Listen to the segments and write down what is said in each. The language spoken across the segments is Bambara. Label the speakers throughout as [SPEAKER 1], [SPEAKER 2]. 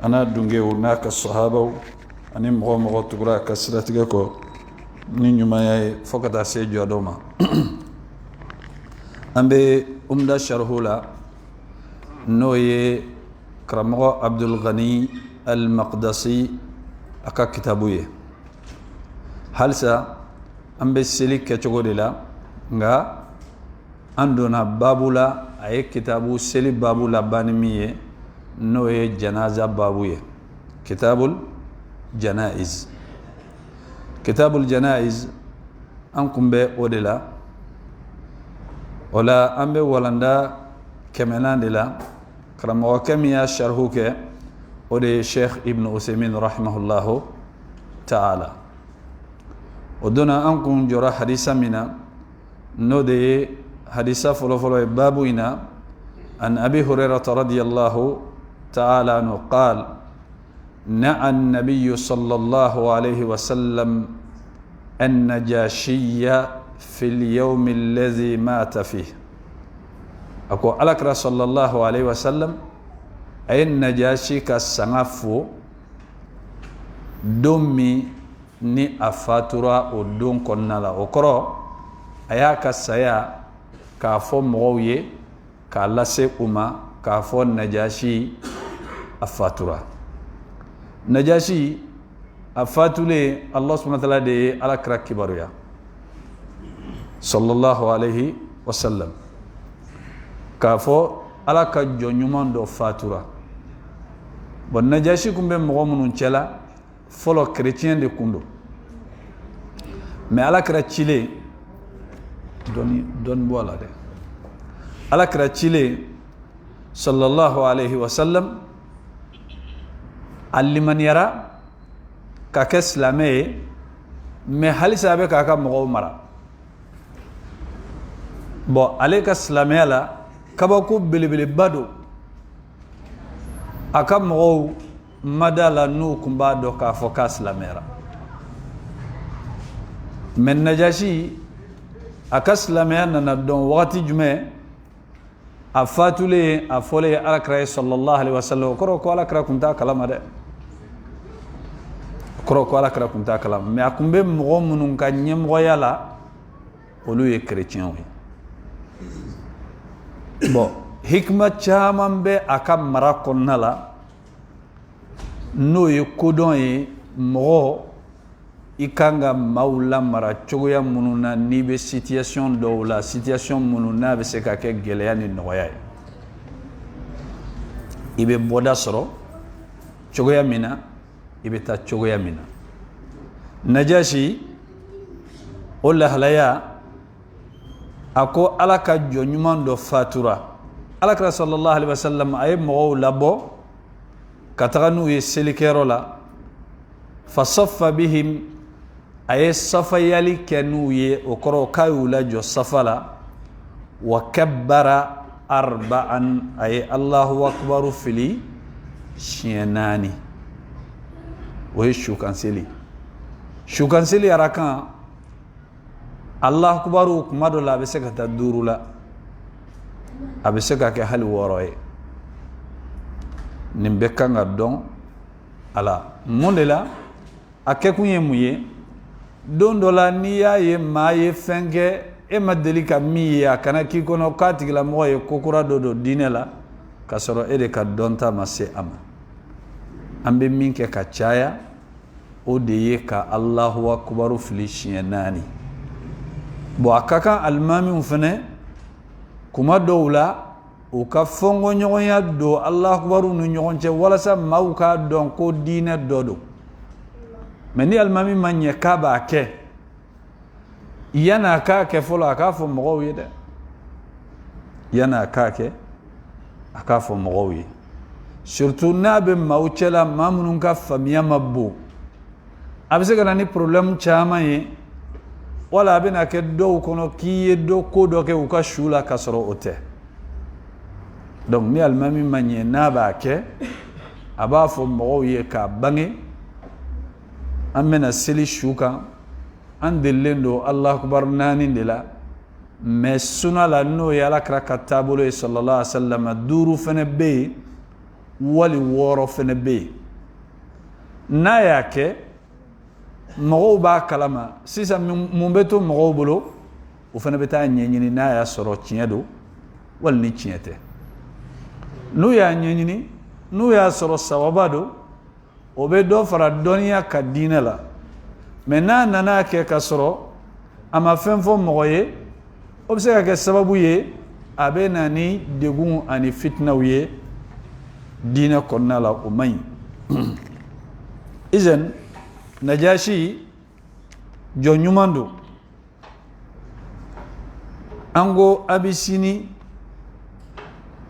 [SPEAKER 1] ana dungew naka sahabaw ani mo tugura ka siratiga ko ni nyuma ya fokata se jodoma ambe umda sharhula noye kramo Abdul Ghani al-Maqdisi aka kitabuye halsa ambe seli ke chogodela nga andona babula ay kitabu seli babula banimiye noye janaza babuye kitabul janaiz ankum be odela wala ambe walanda kemenandela kramo kamiya sharhuke ode Sheikh Ibn Usaymin rahimahullahu ta'ala odona ankum jora hadisa mina node hadisa folo babu ina an Abi Hurairah radiyallahu تعالى عنه قال نعى النبي صلى الله عليه وسلم النجاشي في اليوم الذي مات فيه أكو ألكرا صلى الله عليه وسلم أي النجاشي كالسنغفو دومي ني أفاتورا ودون كنالا وكرو أيا كالسيا كافو مغوية كالاسي أما كافو النجاشي afatura najashi afatule Allah subhanahu wa ta'ala de ala kra kibaruya sallallahu alayhi wa sallam kafo ala ka jonyuman do fatura bon najashi kumbe mo munun cela folo chrétien de kundo mais ala kra chile don bola de ala kra chile sallallahu alayhi wa sallam alliman yara ka kɛ silamɛ ye mais halisa a bɛ k'a ka mɔgɔw mara bon ale ka silamɛya la kabako belebeleba don a ka mɔgɔw ma da la n'u kun b'a dɔn k'a fɔ k'a silamɛyara mais Najashi a ka silamɛya nana dɔn wagati jumɛn a fatulen a fɔlen alakira ye sallallahu alaihi wasallam o kɔrɔ ko alakira kun t'a kalama dɛ kɔrɔ ko alakira kun t'a kalama mais a kun bɛ mɔgɔ minnu ka ɲɛmɔgɔya la olu ye chrétiens ye bon hikma caman bɛ a ka mara kɔnɔna la n'o ye kodɔn ye mɔgɔ i kan ka maaw lamara cogoya minnu na n'i bɛ situation dɔw la situation minnu n'a bɛ se ka kɛ gɛlɛya ni nɔgɔya ye i bɛ bɔda sɔrɔ cogoya min na i bɛ taa cogoya min na Najashi o lahalaya a ko ala ka jɔ ɲuman dɔ fatura alakira sallallahu alaihi wasallam a ye mɔgɔw labɔ ka taga n'u ye selikɛyɔrɔ la fasaffa bihim a ye safayali kɛ n'u ye o kɔrɔ k'a y'u lajɔ safa la wa kabbara arba'an a ye Allahu akbaru fili siɲɛ 4 o ye sukanseli arakan Allahu akbaru kuma dɔ la a bɛ se ka taa 5 la a bɛ se ka kɛ hali 6 ye nin bɛɛ kan ka dɔn a la mun de la a kɛkun ye mun ye don dɔ la n'i y'a ye maa ye fɛn kɛ e ma deli ka min ye a kana k'i kɔnɔ k'a tigilamɔgɔ ye ko kura dɔ don diinɛ la k'a sɔrɔ e de ka dɔnta ma se a ma an bɛ min kɛ ka caya o de ye ka Allahu akbaru fili siɲɛ 4 bon a ka kan alimamiw fɛnɛ kuma dɔw la u ka fɔnkɔɲɔgɔnya don Allahu akbaru ni ɲɔgɔn cɛ walasa maaw k'a dɔn ko diinɛ dɔ don mais ni alimami ma ɲɛ k'a b'a kɛ yan'a k'a kɛ fɔlɔ a k'a fɔ mɔgɔw ye dɛ yan'a k'a kɛ a k'a fɔ mɔgɔw ye surtout n'a bɛ maaw cɛla maa minnu ka faamuya ma bon a bɛ se ka na ni problème caman ye wala a bɛ na kɛ dɔw kɔnɔ k'i ye ko dɔ kɛ u ka su la k'a sɔrɔ o tɛ donc ni alimami ma ɲɛ n'a b'a kɛ a b'a fɔ mɔgɔw ye k'a bange an bɛna seli su kan an delilen don Allahu akbar 4 de la mais sunna la n'o ye alakira ka taabolo ye sallallahu alaihi wa sallam 5 fɛnɛ bɛ yen wali wɔɔrɔ fɛnɛ bɛ yen n'a y'a kɛ mɔgɔw b'a kalama sisan mun bɛ to mɔgɔw bolo o fɛnɛ bɛ taa ɲɛɲini n'a y'a sɔrɔ tiɲɛ don wali ni tiɲɛ tɛ n'u y'a ɲɛɲini n'u y'a sɔrɔ sababa don o bɛ dɔ fara dɔnniya ka diinɛ la mais n'a nana kɛ ka sɔrɔ a ma fɛn fɔ mɔgɔ ye o bɛ se ka kɛ sababu ye a bɛ na ni degun ani fitinaw ye diinɛ kɔnɔna la o man ɲi izan Najashi jɔn ɲuman don an ko Abisini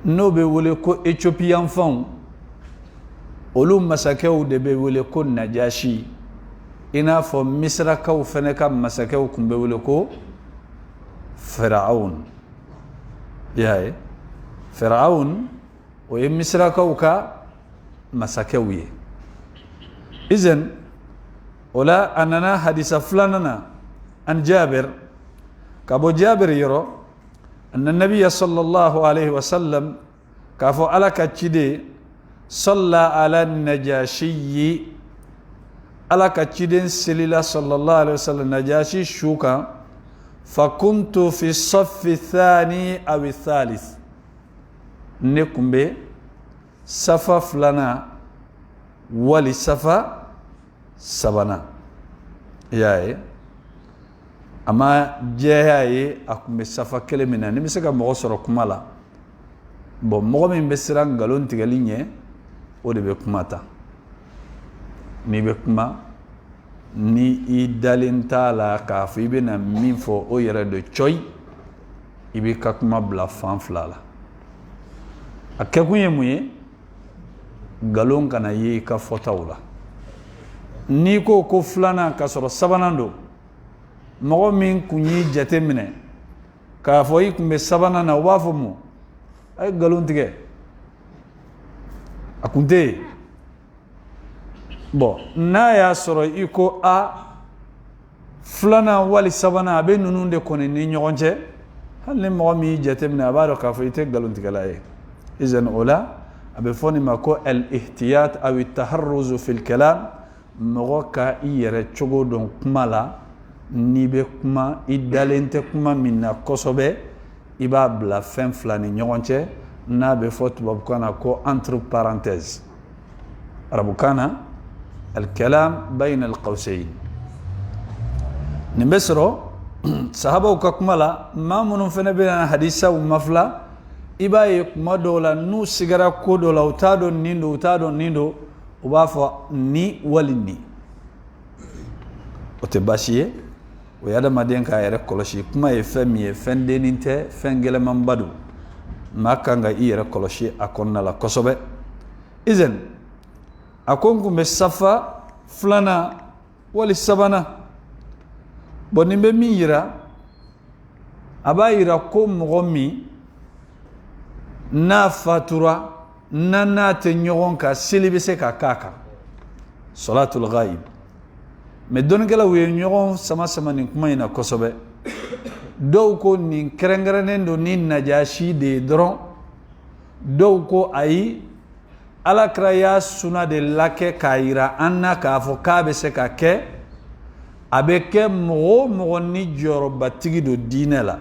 [SPEAKER 1] n'o bɛ wele ko Éthiopie yanfanw olu masakɛw de bɛ wele ko Najashi i n'a fɔ Misirakaw fɛnɛ ka masakɛw kun bɛ wele ko Firaun y'a ye Firaun o ye Misirakaw ka masakɛw ye izan ola anana hadisa filanana an Jabir kabo Jabir yɔrɔ anna nabiyya sallallahu alayhi wa sallam k'a fɔ Ala ka ciden salla ala Najashi Ala ka ciden selila sallallahu alayhi wa sallam Najashi su kan fakuntu fi saffi thani aw thalith ne kun bɛ safa filana wali safa sabana y'a ye a ma jɛya ye a kun bɛ safa kelen min na ni bɛ se ka mɔgɔ sɔrɔ kuma la bon mɔgɔ min bɛ siran nkalon tigɛli ɲɛ o de bɛ kuma ta n'i bɛ kuma ni i dalen t'a la k'a fɔ i bɛna min fɔ o yɛrɛ de coyi i b'i ka kuma bila fan fila la a kɛkun ye mun ye nkalon kana ye i ka fɔtaw la n'i ko ko filanan ka sɔrɔ sabanan don mɔgɔ min kun y'i jate minɛ k'a fɔ i kun bɛ sabanan na o b'a fɔ mun a ye nkalon tigɛ a kun tɛ yen bon n'a y'a sɔrɔ i ko a filanan wali sabanan a bɛ ninnu de kɔni ni ɲɔgɔn cɛ hali ni mɔgɔ min y'i jate minɛ a b'a dɔn k'a fɔ i tɛ nkalon tigɛla ye izan o la a bɛ fɔ nin ma ko al-ihtiyat aw at-taharruz fil kalam mɔgɔ ka i yɛrɛ cogo dɔn kuma la n'i bɛ kuma i dalen tɛ kuma min na kosɛbɛ i b'a bila fɛn fila ni ɲɔgɔn cɛ n'a bɛ fɔ tubabukan na ko entre parenthèses arabukan na al-kalam bayna al-qawsayn nin bɛ sɔrɔ sahabaw ka kuma la maa minnu fana bɛ na hadisaw mafila i b'a ye kuma dɔw la n'u sigara ko dɔ la u t'a dɔn nin don u t'a dɔn nin don u b'a fɔ ni wali ni o tɛ baasi ye o ye adamaden k'a yɛrɛ kɔlɔsi kuma ye fɛn min ye fɛn dennin tɛ fɛn gɛlɛmanba don maa kan ka i yɛrɛ kɔlɔsi a kɔnɔna la kosɛbɛ izan a ko n kun bɛ safa filanan wali sabanan bon nin bɛ min yira a b'a yira ko mɔgɔ min n'a fatura n'a tɛ ɲɔgɔn kan seli bɛ se ka k'a kan salatul ghaib mais dɔnnikɛlaw ye ɲɔgɔn sama nin kuma in na kosɛbɛ dɔw ko nin kɛrɛnkɛrɛnnen don ni Najashi de ye dɔrɔn dɔw ko ayi Alakira y'a suna de lakɛ k'a yira an na k'a fɔ k'a bɛ se ka kɛ a bɛ kɛ mɔgɔ o mɔgɔ ni jɔyɔrɔbatigi don diinɛ la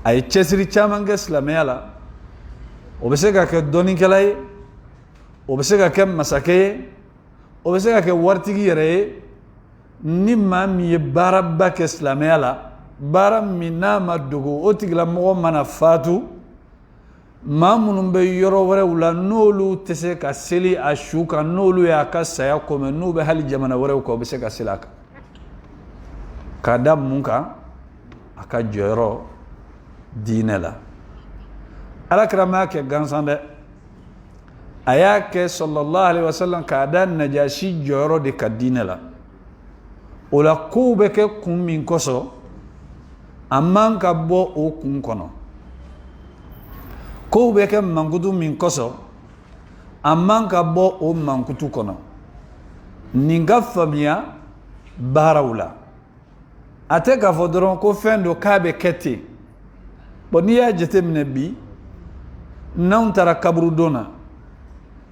[SPEAKER 1] a ye cɛsiri caman kɛ silamɛya la o bɛ se ka kɛ dɔnnikɛla ye o bɛ se ka kɛ masakɛ ye o bɛ se ka kɛ waritigi yɛrɛ ye ni maa min ye baaraba kɛ silamɛya la baara min n'a ma dogo o tigilamɔgɔ mana faatu maa minnu bɛ yɔrɔ wɛrɛw la n'olu tɛ se ka seli a su kan n'olu y'a ka saya kɔmɛ n'u bɛ hali jamana wɛrɛw kan o bɛ se ka seli a kan k'a da mun kan a ka jɔyɔrɔ diinɛ la Alakira m'a kɛ gansan dɛ a y'a kɛ sallallahu alaihi wasallam k'a da Najashi jɔyɔrɔ de ka diinɛ la o la kow bɛ kɛ kun min kosɔn a man ka bɔ o kun kɔnɔ kow bɛ kɛ mankutu min kosɔn a man ka bɔ o mankutu kɔnɔ nin ka faamuya baaraw la a tɛ k'a fɔ dɔrɔn ko fɛn do k'a bɛ kɛ ten bon n'i y'a jateminɛ bi n'anw taara kaburu don na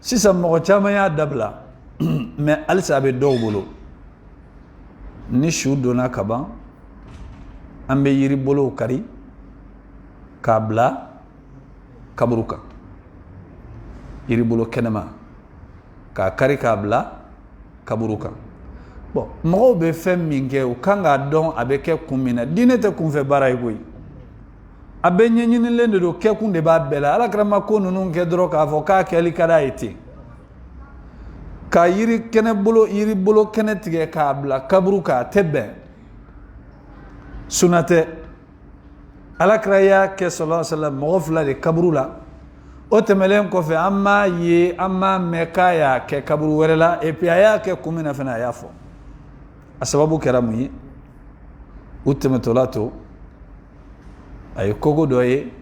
[SPEAKER 1] sisan mɔgɔ caman y'a dabila mais halisa a bɛ dɔw bolo ni su donna ka ban an bɛ yiri bolow kari k'a bila kaburu kan yiri bolo kɛnɛma k'a kari k'a bila kaburu kan bon mɔgɔw bɛ fɛn min kɛ u kan k'a dɔn a bɛ kɛ kun min na diinɛ tɛ kunfɛ baara ye koyi a bɛ ɲɛɲinilen de don kɛkun de b'a bɛɛ la alakira ma ko ninnu kɛ dɔrɔn k'a fɔ k'a kɛli ka d'a ye ten ka yiri bolo kɛnɛ tigɛ k'a bila kaburu kan a tɛ bɛn sunna tɛ alakira y'a kɛ sallallahu alaihi wasallam mɔgɔ fila de kaburu la o tɛmɛlen kɔfɛ an m'a ye an m'a mɛn k'a y'a kɛ kaburu wɛrɛ la et puis a y'a kɛ kun min na fana a y'a fɔ a sababu kɛra mun ye u tɛmɛtɔla to a ye kogo dɔ ye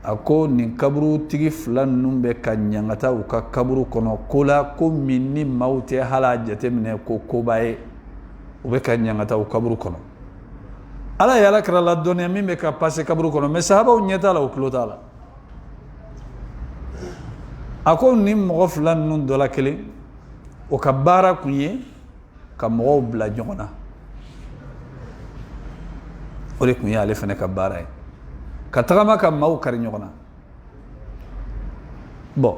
[SPEAKER 1] a ko nin kaburu tigi fila ninnu bɛ ka ɲangata u ka kaburu kɔnɔ ko la ko min ni maaw tɛ hala jateminɛ ko koba ye u bɛ ka ɲangata u kaburu kɔnɔ ala ye alakira ladɔnniya min bɛ ka passe kaburu kɔnɔ mais sahabaw ɲɛ t'a la u tulo t'a la a ko nin mɔgɔ fila ninnu dɔ la kelen o ka baara kun ye ka mɔgɔw bila ɲɔgɔn na o de kun ye ale fana ka baara ye ka tagama ka maaw kari ɲɔgɔn na bon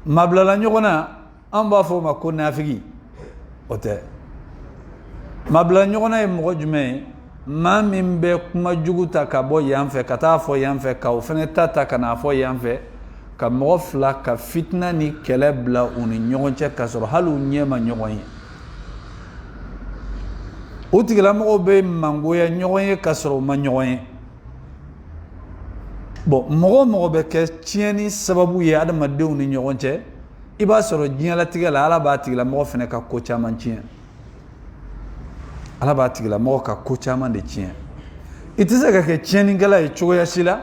[SPEAKER 1] maabilala ɲɔgɔn na an b'a fɔ o ma ko nafigi o tɛ maabilala ɲɔgɔn na ye mɔgɔ jumɛn ye maa min bɛ kuma jugu ta ka bɔ yan fɛ ka taa fɔ yan fɛ ka o fana ta ka n'a fɔ yan fɛ ka mɔgɔ fila ka fitina ni kɛlɛ bila u ni ɲɔgɔn cɛ ka sɔrɔ hali u ɲɛ ma ɲɔgɔn ye o tigilamɔgɔw bɛ mangoya ɲɔgɔn ye ka sɔrɔ u ma ɲɔgɔn ye bon mɔgɔ bɛ kɛ tiɲɛni sababu ye adamadenw ni ɲɔgɔn cɛ i b'a sɔrɔ diɲɛlatigɛ la ala b'a tigilamɔgɔ fana ka ko caman tiɲɛ ala b'a tigilamɔgɔ ka ko caman de tiɲɛ i tɛ se ka kɛ tiɲɛnikɛla ye cogoya si la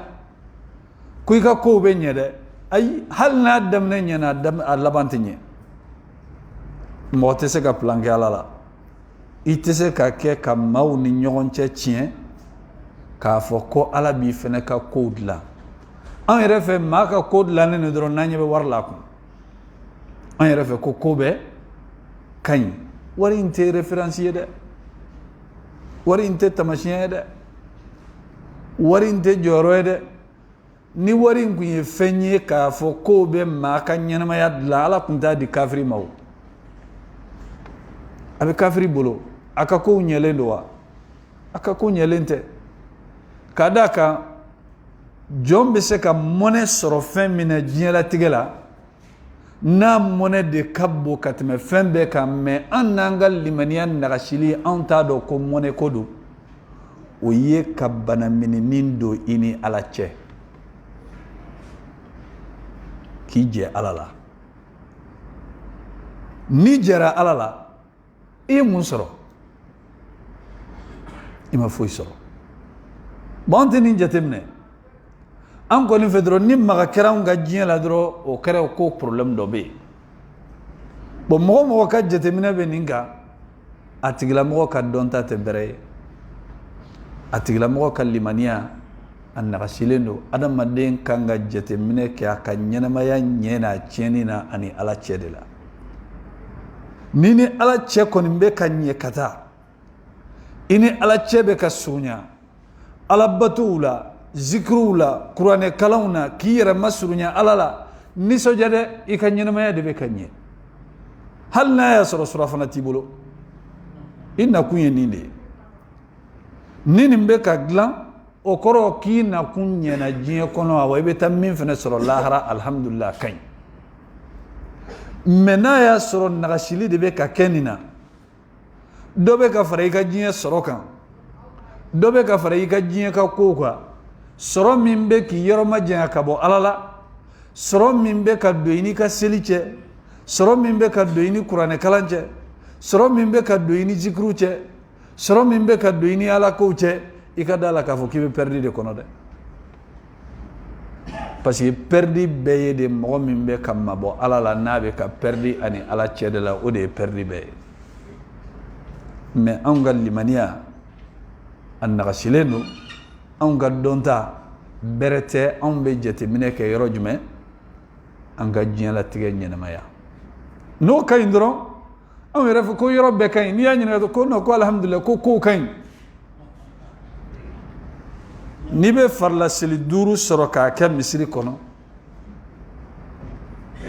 [SPEAKER 1] ko i ka kow bɛ ɲɛ dɛ ayi hali n'a daminɛ ɲɛna a laban tɛ ɲɛ mɔgɔ tɛ se ka plan kɛ ala la i tɛ se ka kɛ ka maaw ni ɲɔgɔn cɛ tiɲɛ k'a fɔ ko ala b'i fana ka kow dilan an yɛrɛ fɛ maa ka ko dilannen de dɔrɔn n'an ɲɛ bɛ wari la kun an yɛrɛ fɛ ko bɛɛ ka ɲi wari in tɛ référence ye dɛ wari in tɛ tamasiyɛn ye dɛ wari in tɛ jɔyɔrɔ ye dɛ ni wari in kun ye fɛn ye k'a fɔ kow bɛ maa ka ɲɛnamaya dilan ala kun t'a di kafiri ma o a bɛ kafiri bolo a ka kow ɲɛlen don wa a ka ko ɲɛlen tɛ ka d'a kan jɔn bɛ se ka mɔnɛ sɔrɔ fɛn min na diɲɛlatigɛ la n'a mɔnɛ de ka bon ka tɛmɛ fɛn bɛɛ kan mais an n'an ka limaniya nagasili anw t'a dɔn ko mɔnɛ ko don o ye ka bana mininin don i ni ala cɛ k'i jɛ ala la n'i jɛra ala la i ye mun sɔrɔ i ma foyi sɔrɔ bon an tɛ nin jateminɛ an kɔni fɛ dɔrɔn ni maga kɛra anw ka diɲɛ la dɔrɔn o kɛra ko problème dɔ bɛ yen bon mɔgɔ ka jateminɛ bɛ nin kan a tigilamɔgɔ ka dɔnta tɛ bɛrɛ ye a tigilamɔgɔ ka limaniya a nagasilen don adamaden kan ka jateminɛ kɛ a ka ɲɛnamaya ɲɛ n'a tiɲɛni na ani ala cɛ de la ni ala cɛ kɔni bɛ ka ɲɛ ka taa i ni ala cɛ bɛ ka surunya ala batow la zikruw la kuranɛ kalanw na k'i yɛrɛ masurunya ala la nisɔndiya dɛ i ka ɲɛnamaya de bɛ ka ɲɛ hali n'a y'a sɔrɔ surafana t'i bolo i nakun ye nin de ye ni nin bɛ ka dilan o kɔrɔ k'i nakun ɲɛna diɲɛ kɔnɔ wa i bɛ taa min fana sɔrɔ lahara alhamdulillah ka ɲi mais n'a y'a sɔrɔ nagasili de bɛ ka kɛ nin na dɔ bɛ ka fara i ka diɲɛ sɔrɔ kan dɔ bɛ ka fara i ka diɲɛ ka kow kan sɔrɔ min bɛ k'i yɔrɔ majanya ka bɔ ala la sɔrɔ min bɛ ka don i ni ka seli cɛ sɔrɔ min bɛ ka don i ni kuranɛ kalan cɛ sɔrɔ min bɛ ka don i ni zikru cɛ sɔrɔ min bɛ ka don i ni ala kow cɛ i ka da la k'a fɔ k'i bɛ perdi de kɔnɔ dɛ parce que perdi bɛɛ ye de mɔgɔ min bɛ ka mabɔ ala la n'a bɛ ka perdi ani ala cɛ de la o de ye perdi bɛɛ ye mais anw ka limaniya a nagasilen don anw ka dɔnta berete an be jateminɛ kɛ yɔrɔ jumɛn an ka diɲɛlatigɛ ɲɛnamaya n'o ka ɲi dɔrɔn an yɛrɛ fɔ ko yɔrɔ bɛɛ ka ɲi n'i y'a ɲininka ko non ko alhamdulillah ko kow ka ɲi n'i bɛ farilaseli 5 sɔrɔ k'a kɛ misiri kɔnɔ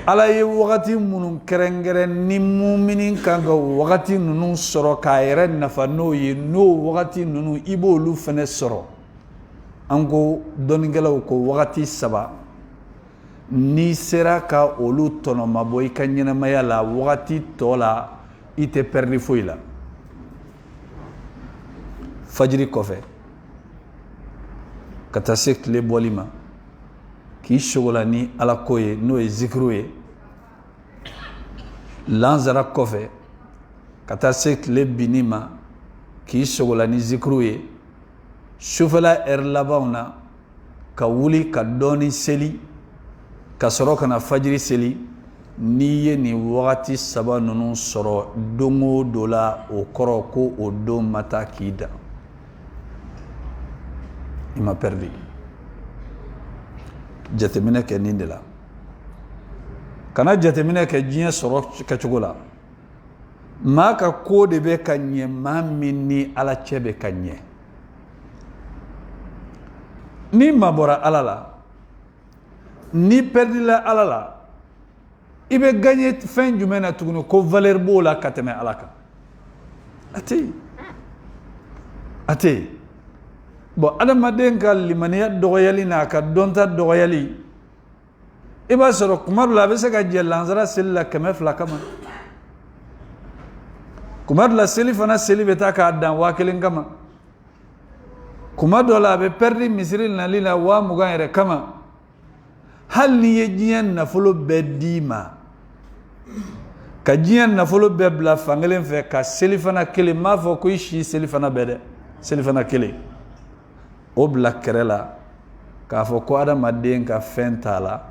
[SPEAKER 1] Ala ye wagati minnu kɛrɛnkɛrɛn ni mumini kan ka wagati ninnu sɔrɔ k'a yɛrɛ nafa n'o ye n'o wagati ninnu i b'olu fana sɔrɔ an ko dɔnnikɛlaw ko wagati 3 n'i sera ka olu tɔnɔmabɔ i ka ɲɛnamaya la wagati tɔ la i tɛ pɛridi foyi la fajiri kɔfɛ ka taa se tile bɔli ma k'i sogola ni Ala ko ye n'o ye zikiru ye lanzara kɔfɛ ka taa se tile binni ma k'i sogola ni zikiru ye sufɛla labanw na ka wuli ka dɔɔni seli ka sɔrɔ ka na fajiri seli n'i ye nin wagati 3 ninnu sɔrɔ don o don la o kɔrɔ ko o don ma taa k'i da i ma perdi jateminɛ kɛ nin de la kana jateminɛ kɛ diɲɛ sɔrɔ kɛcogo la maa ka ko de bɛ ka ɲɛ maa min ni Ala cɛ bɛ ka ɲɛ ni ma bɔra Ala la ni perdila Ala la i bɛ gagner fɛn jumɛn na tuguni ko valeur b'o la ka tɛmɛ Ala kan a tɛ yen bon adamaden ka limaniya dɔgɔyali n'a ka dɔnta dɔgɔyali i b'a sɔrɔ kuma dɔ la a bɛ se ka jɛ lansara seli la 200 kama kuma dɔ la seli fana seli bɛ taa k'a dan 1000 kama kuma dɔ la a bɛ perdi misiri nali la 20,000 yɛrɛ kama hali n'i ye diɲɛ nafolo bɛɛ d'i ma ka diɲɛ nafolo bɛɛ bila fankelen fɛ ka seli fana kelen m'a fɔ ko i si seli fana bɛɛ dɛ seli fana kelen o bila kɛrɛ la k'a fɔ ko adamaden ka fɛn t'a la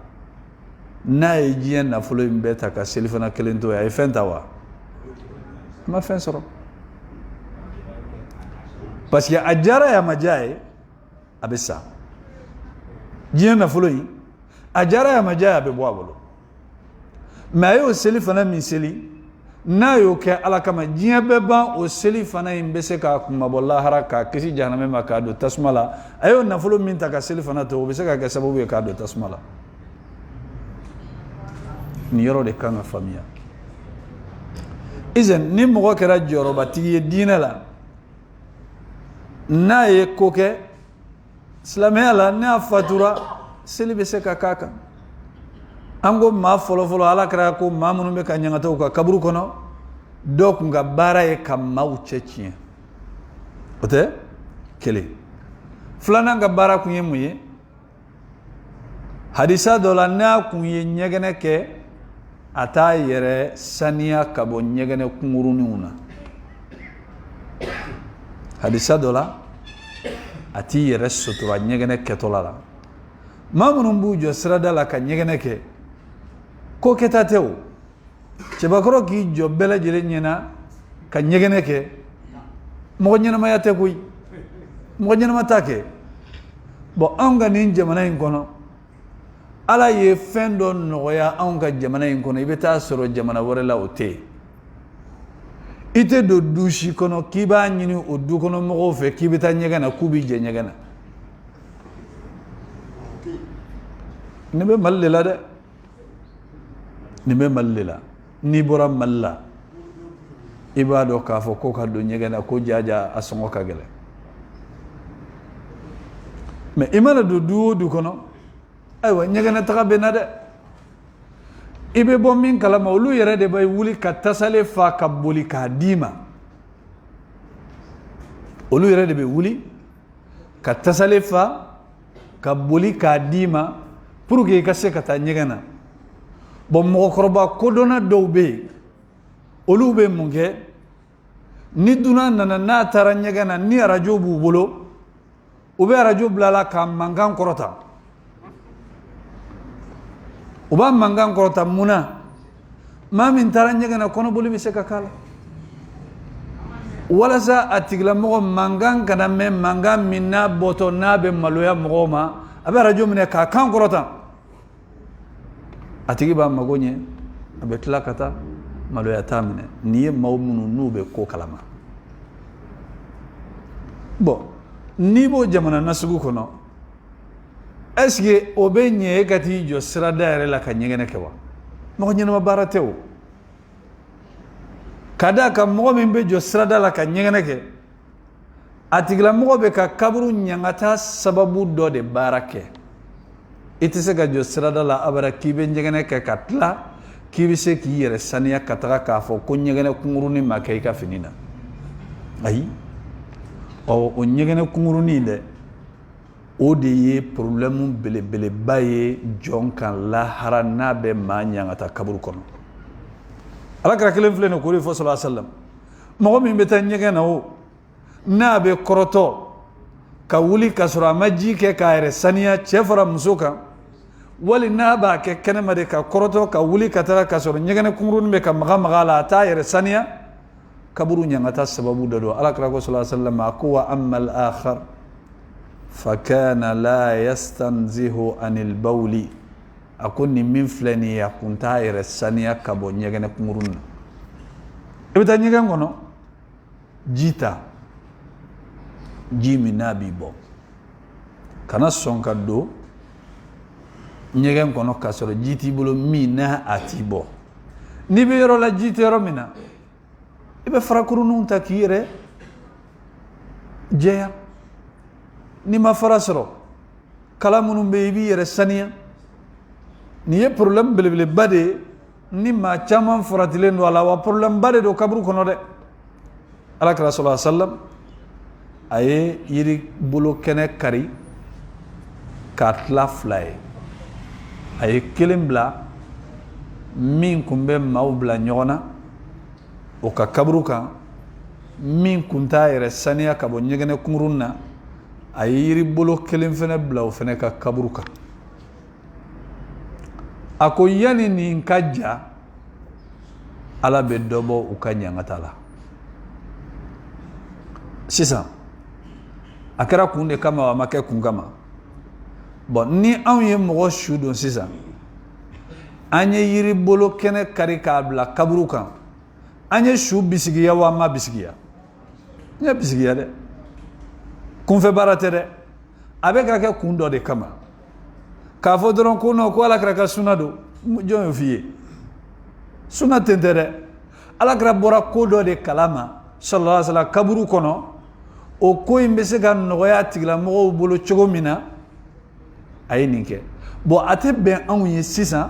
[SPEAKER 1] n'a ye diɲɛ nafolo in bɛɛ ta ka seli fana kelen to a ye fɛn ta wa a ma fɛn sɔrɔ parce que a diyara ye a ma diya ye a bɛ sa diɲɛ nafolo in a diyara ye a ma diya ye a bɛ bɔ a bolo mais a y'o seli fana min seli n'a y'o kɛ Ala kama diɲɛ bɛɛ ban o seli fana in bɛ se k'a kumabɔ lahara k'a kisi jahanama ma k'a don tasuma la a y'o nafolo min ta ka seli fana to o bɛ se ka kɛ sababu ye k'a don tasuma la nin yɔrɔ de kan ka faamuya izan ni mɔgɔ kɛra jɔyɔrɔbatigi ye diinɛ la n'a ye ko kɛ silamɛya la n'a fatura seli bɛ se ka k'a kan an ko maa fɔlɔfɔlɔ Ala kɛra ko maa minnu bɛ ka ɲaŋata u ka kaburu kɔnɔ dɔw tun ka baara ye ka maaw cɛ tiɲɛ o tɛ kelen filanan ka baara kun ye mun ye hadisa dɔ la n'a kun ye ɲɛgɛnɛ kɛ a t'a yɛrɛ saniya ka bɔ ɲɛgɛnɛ kunguruninw na hadisa dɔ la a t'i yɛrɛ sutura ɲɛgɛnɛ kɛtɔla la maa minnu b'u jɔ sirada la ka ɲɛgɛnɛ kɛ ko kɛta tɛ o cɛbakɔrɔ k'i jɔ bɛɛ lajɛlen ɲɛna ka ɲɛgɛnɛ kɛ mɔgɔ ɲɛnamaya tɛ koyi mɔgɔ ɲɛnama t'a kɛ bon anw ka nin jamana in kɔnɔ Ala ye fɛn dɔ nɔgɔya anw ka jamana in kɔnɔ i bɛ taa sɔrɔ jamana wɛrɛ la o tɛ yen i tɛ don du si kɔnɔ k'i b'a ɲini o du kɔnɔ mɔgɔw fɛ k'i bɛ taa ɲɛgɛn na k'u b'i jɛ ɲɛgɛn na nin bɛ Mali de la dɛ nin bɛ Mali de la n'i bɔra Mali la i b'a dɔn k'a fɔ ko ka don ɲɛgɛn na ko jaja a sɔngɔ ka gɛlɛn mais i mana don du o du kɔnɔ ayiwa ɲɛgɛnɛ taga bɛ na dɛ i bɛ bɔ min kalama olu yɛrɛ de bɛ wuli ka tasale fa ka boli k'a d'i ma olu yɛrɛ de bɛ wuli ka tasale fa ka boli k'a d'i ma pour que i ka se ka taa ɲɛgɛn na bon mɔgɔkɔrɔba kodɔnna dɔw bɛ yen olu bɛ mun kɛ ni dunan nana n'a taara ɲɛgɛn na ni arajo b'u bolo u bɛ arajo bila la ka mankan kɔrɔta u b'a mankan kɔrɔta mun na maa min taara ɲɛgɛn na kɔnɔboli bɛ se ka k'a la walasa a tigilamɔgɔ mankan kana mɛn mankan min n'a bɔtɔ n'a bɛ maloya mɔgɔw ma abe radio mine ka kan korota atigi ba magonye abe tla kata maloya tamine niye mawmunu nube ko kalama bon nibo jamana nasugu kono est-ce que obenye gati jo sirada yare la ka nyegene kewa mo nyina baratew kada ka mo min be jo sirada la ka nyegene ke atigla mo be ka kaburu nyangata sababu do de barake itise ga jo sirada la abara kibe nyegene ke katla kibe se ki yere saniya kataka ka fo ko nyegene kunguruni makay ka finina ayi o nyegene kunguruni de o de ye problème bele baye jonkan la harana be ma nyangata kaburu kono ala kra kelen flene ko ri fo sallallahu alaihi wasallam mo mi beta nyegena o na be koroto ka wuli kasura maji ke kaire saniya chefara musoka wali na ba ke kenema de ka koroto ka wuli katara kasura nyegene kungurun be ka maga la ta yere saniya kaburu nyangata sababu do ala kra ko sallallahu alaihi wasallam ko amma al akhar فكان لا يستنزه عن البول أكون من فلاني يكون تاير السنية كابو نيجنا كمرون إبدا نيجنا كنو جيتا جيمي نبي بو كنا سونكا دو نيجنا كنو كسر جيتي بلو مينا أتيبو نبي يرولا جيتي يرومينا إبدا فراكرونون تكيره جيا ni ma farasro kala munum be bi yere saniya ni ye problème belebele bade ni ma chaman faratilen wala wa problème bade do kabru kono de ala kala sallallahu alaihi wasallam aye yiri bolo kene kari katla fly aye kelembla min kumbe mawbla nyona o ka kabru ka min kunta yere saniya kabo nyegene kumrunna ayiri bolo kelen fene bla o fene ka kaburu kan ako yani ni kajja ala be dobo u kanya ngatala sisa akara kunde kama wa make kungama bon ni anye mo shudo sisa anye yiri bolo kene kari ka bla kaburu kan anye shu bisigiya wa ma bisigiya nya bisigiya de kun fe baratere avec ka kun do de kama ka fo doron ko no ko ala kra ka sunado jon fiye sunna tentere ala kra bora ko do de kalama sallallahu alaihi wasallam kaburu kono o ko imbe se ga noya tigla mo bolo chogomina ay ninke bo ate ben an yi sisa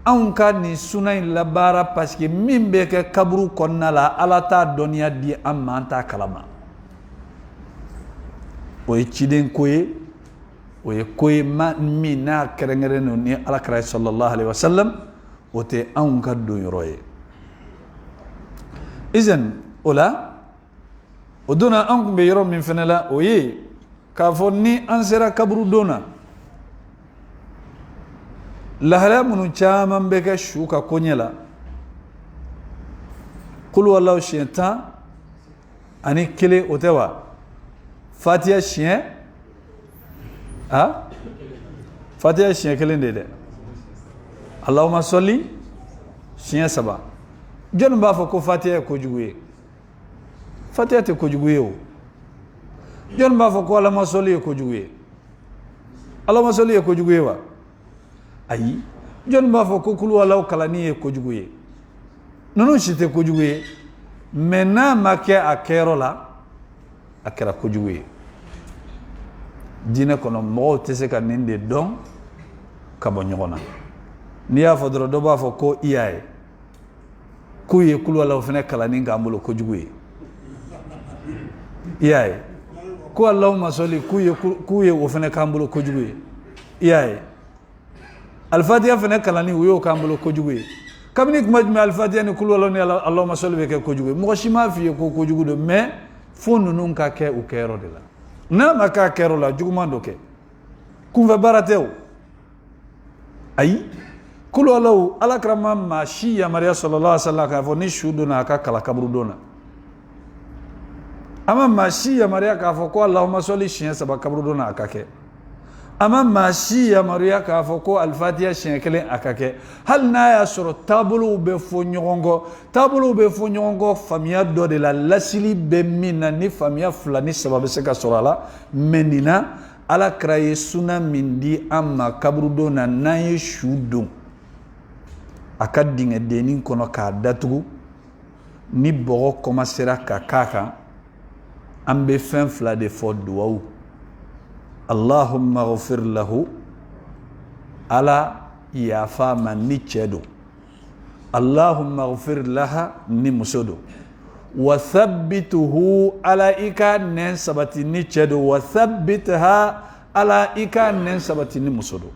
[SPEAKER 1] an ka ni sunna la bara parce que mimbe ke kaburu konna la ala ta donia di amanta kalama o ye ciden koye o ye koye min n'a kɛrɛnkɛrɛnnen ni alakira sallallahu alaihi wasallam o tɛ anw ka don yɔrɔ ye izan o la o donna an kun bɛ yɔrɔ min fana la o ye k'a fɔ ni an sera kaburu don na lahalaya minnu caman bɛ kɛ su ka koɲɛ la kul wallahu siɲɛ 10 ani 1 o tɛ wa Fatiha chien Fatiha chien kelen de Allahumma salli chien saba jonu ba fo ko Fatiha ko juguye Fatiha te ko juguye o jonu ba fo ko Allahumma salli ko juguye Allahumma salli ko juguye wa ayi jonu ba fo ko kulu wala kalani ko juguye nono shite ko juguye mena make akero la akera ko juguye dina kono mo tese ka ninde don ka bo nyona ni ya fo do ba fo ko iyaye ku ye kulu wala fene kala ni ngambulo ko juguye iyaye ko Allahumma salli ku ye wo fene kambulo ko juguye iyaye al-fatiha fene kala ni wo kambulo ko juguye kamni kuma jme al-fatiha ni kulu wala ni Allahumma salli be ko juguye mo shima fi ko jugudo mais fo nunun ka ke u kero de la na maka kero la jugumando ke kunva barateo ay kulu alau alakrama ma shiya maria sallallahu alaihi wasallam ka fo ni shuduna ka kala kabru dona ama ma shiya maria ka fo ko Allahumma salli shiya saba kabru dona ka ke ama mashi ya maria ka fo ko al-fatiha shenkelen akake hal na ya soro tabulu be fo nyongo famia do de la lasili be mina ni famia fulani sababu se ka soro ala menina ala kraye suna mindi amma kabru do na nayi shudu akadinga denin kono ka datugu ni bogo commencera ka kaka ambe fin fla de fo duwa Allahumma ghfir lahu ala yafa man ni chedo Allahumma ghfir laha ni musodo wa thabbituhu ala ika nen sabati ni chedo wa thabbitha ala ika nen sabati ni musodo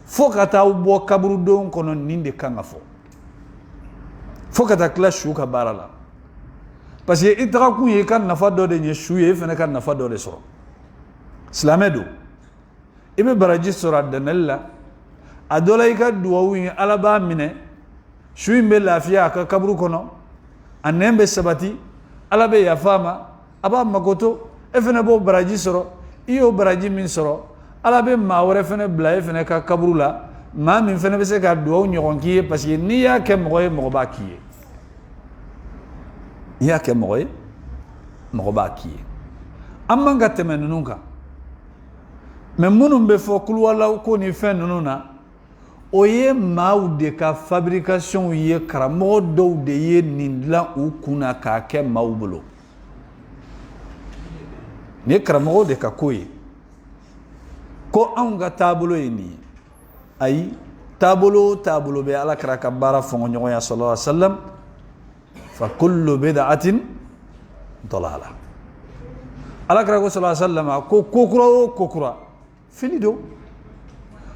[SPEAKER 1] fokata ubo kaburu don kono ninde kanga fokata clash ka barala parce que itra ku ye kan nafa do de nye shuye fene kan nafa do de so Slamedo ibe baraji sura danella adola ika duwawi alaba mine shuimbe lafiya ka kabru kono anembe sabati alabe ya fama aba makoto efene bo baraji soro iyo baraji min soro alabe mawre fene bla fene ka kabru la ma min fene be se ka duwaw nyogon kiye parce que ni ya ke moye mo ba kiye ya ke moye mo ba kiye amma ngateme nunka mais munum be fo kulwala ko ni fen nuna oye maw de ka fabrication ye karamo do de ye nindla u kuna ka ke mawbulo ni karamo de ka koyi ko anga tabulo ni ay tabulo be ala karaka bara fongo nyogo ya sallallahu alaihi wasallam fa kullu bid'atin dalala ala karaka sallallahu alaihi wasallam ko kokura finido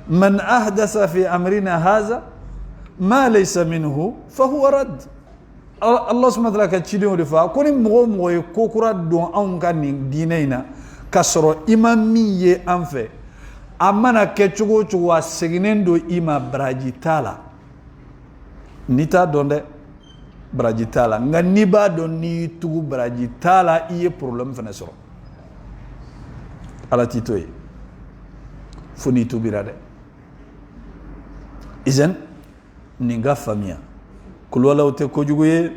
[SPEAKER 1] man ahdasa fi amrina hadha ma laysa minhu fa huwa rad Allah subhanahu wa ta'ala ka chido de fa ko ni mo kokura don an kan ni dinaina kasoro imami ye anfe amana ke chugo seginendo ima brajitala nita donde brajitala ngani ba don ni tugu brajitala iye problem fene soro ala titoy foni tubirade izen ninga famia kulwala ute kojuguye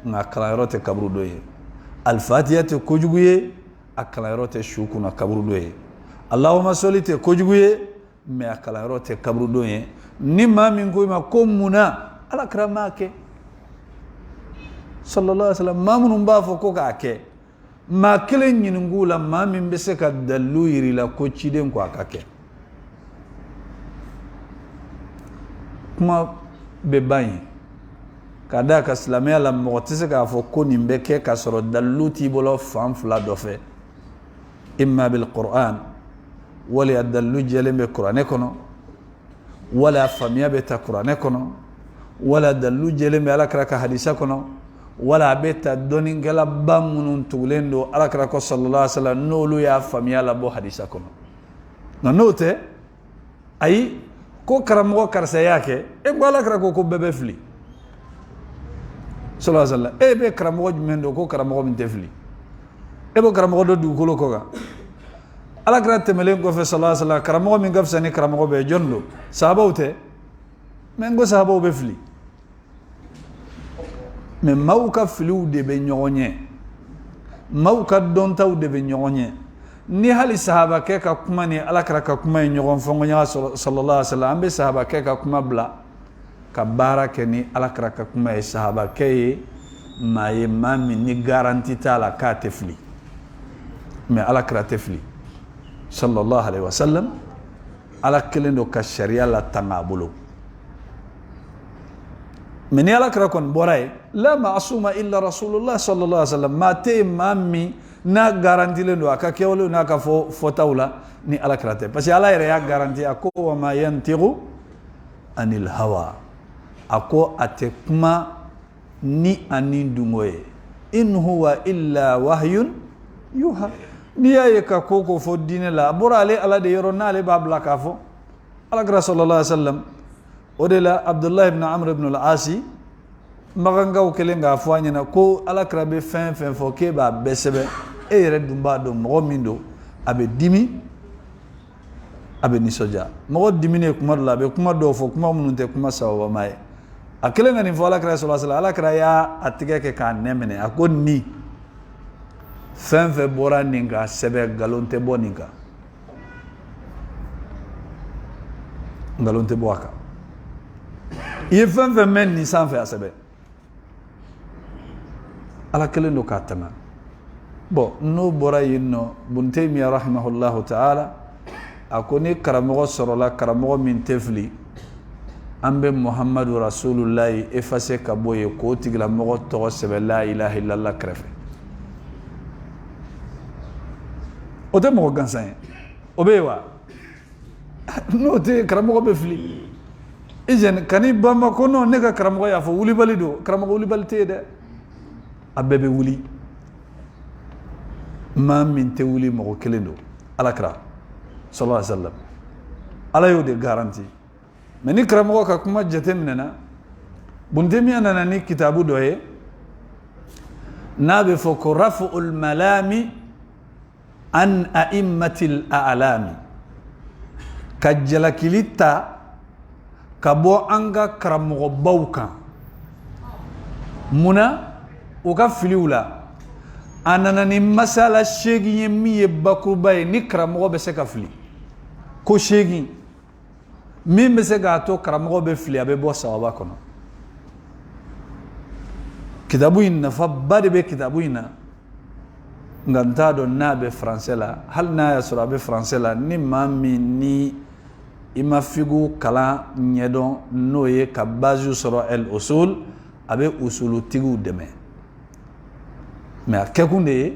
[SPEAKER 1] nga kalarote kabru doye al-fatiha te kojuguye akalarote shukuna kabru doye Allahumma salli te kojuguye me akalarote kabru doye ni mami ngoima komuna ala kramake sallallahu alaihi wasallam mamun mbafo ko kake ma kelen nyingula mami mbese ka dallu yiri la ko ciden ko akake kuma bebayi kada ka islamia la motise ka fo ko nimbeke ka soro dalluti bolo fam fla dofe imma bil qur'an wala dallu jeleme qur'an kono wala famia beta qur'an kono wala dallu jeleme ala kraka hadisa kono wala beta doningala bamunun tugulendo ala kraka sallallahu alaihi wasallam nolu ya famia la bo hadisa kono note ay ko karamo karsa yake e gwala krako ko bebe fli sallallahu alaihi wasallam be karamo mendo ko karamo min tefli e bo karamo do du ko ko ga ala grate melen ko fe sallallahu alaihi wasallam karamo min gafsa ni karamo be jondo sahabawte mengo sahabaw be fli mais mawka fliu de be nyonye mawka don taw de be nyonye ni hali sahaba ke ka kuma ni ala kraka kuma nyogon fongo nya sallallahu alaihi wasallam be sahaba ke ka kuma bla ka baraka ni ala kraka kuma e sahaba ke maye mami ni garanti tala ka tefli mais ala kra tefli sallallahu alaihi wasallam ala kelendo ka sharia la tangabulu من يلا كراكون بوراي لا معصوم إلا رسول الله صلى الله عليه وسلم ما تي مامي نا غارانتي لندو أكا كيولو نا كفو فتاولا ني على كراتي بس يلا يريا غارانتي أكو وما ينتظ عن الهوى أكو أتكما ني أنين دموي إن هو إلا وحي يوحى نيا يكا كوكو فو دين لا بورالي على ديرونا لي بابلا كافو على كرا صلى الله عليه وسلم odela Abdullah ibn Amr ibn al-Asi maganga o kelenga afanya na ko ala krabe fin foke ba besebe e yere dumba do mo mindo abe dimi abe nisoja mo dimine kuma la be kuma do fo kuma mununte kuma sawa mai akele ngani fo ala kra sallallahu alaihi wasallam ala ya atige ke kan nemene akoni fenfe bora ninga sebe galonte boninga galonte boaka ye fenfe men ni sanfe asebe ala kele no katama bo no bora yinno buntaymiya rahimahullahu ta'ala akoni karamogo sorola karamogo min tefli ambe muhammadu rasulullahi efase kaboye ko tigla mogo to sebe la ilaha illallah krefe ote mogo gansan obewa no te karamogo be fli ijen kani bamba kono ne ka karamogo ya fo wuli balido karamogo wuli balte de abebe wuli ma min te wuli mogo kelendo alakra sallallahu alaihi wasallam ala yo de garanti meni karamogo ka kuma jatemnena buntemiya nana ni kitabu doye nabe fo ko raf'ul malami an a'immatil a'lami kajjala kilita kabo anga karamogo bawka muna uka filiwla anana ni masala shegi yemi bakurbay ni karamogo be se ka fili ko shegi min be se ga to karamogo be fili abe bo sawaba kono kitabu inna fa bade be kitabu inna nganta do nabe français la hal na ya sura be français la ni mami ni ima figu kala nyedon noye ka bazu sura el usul abe usulu tigu deme mais akekunde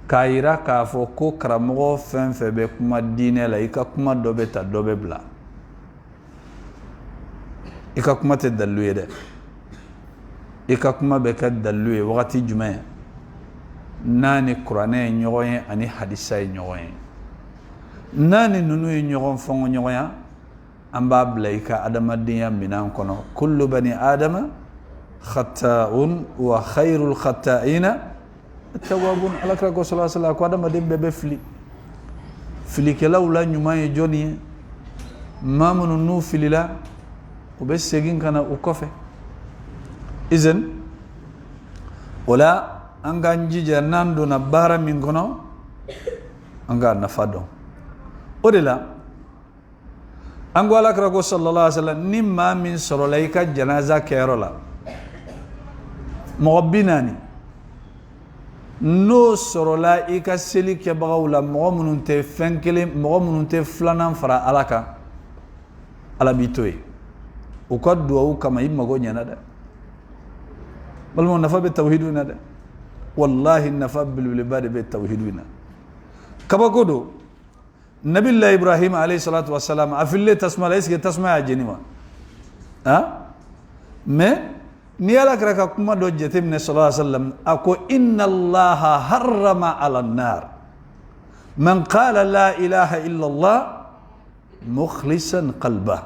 [SPEAKER 1] kaira ka fo ko karamogo fenfe be kuma dine la ika kuma dobe ta dobe bla ika kuma te daluye de ika kuma be ka daluye wakati jume nani qur'ane nyoye ani hadisa nyoye nani nunu nyogon fongo nyoya amba bla ika adamadiya minan kono kullu bani adama khata'un wa khairul khata'ina tawabun alakra ko sallallahu alaihi wasallam ko adama dem bebe fili kala wala nyuma e joni mamunu nu filila o be segin kana o kofe izen wala anga njija nando na bara min gono anga nafado odela ango alakra ko sallallahu alaihi wasallam nimma min sorolaika janaza kerola mobbinani no sorola ika seli ke bagawla mo mununte fenkele mo mununte flanan fara alaka ala bitoy o ko do kama yimma go nyana da bal mo nafa be tawhiduna da wallahi nafa bil ibad be tawhiduna kaba godo nabillahi ibrahim alayhi salatu wassalam afille tasma laysa tasma ajeniwa ha me ni ala kraka kuma do jetim ne sallallahu alaihi wasallam ako inna allaha harrama ala an-nar man qala la ilaha illa allah mukhlisan qalbah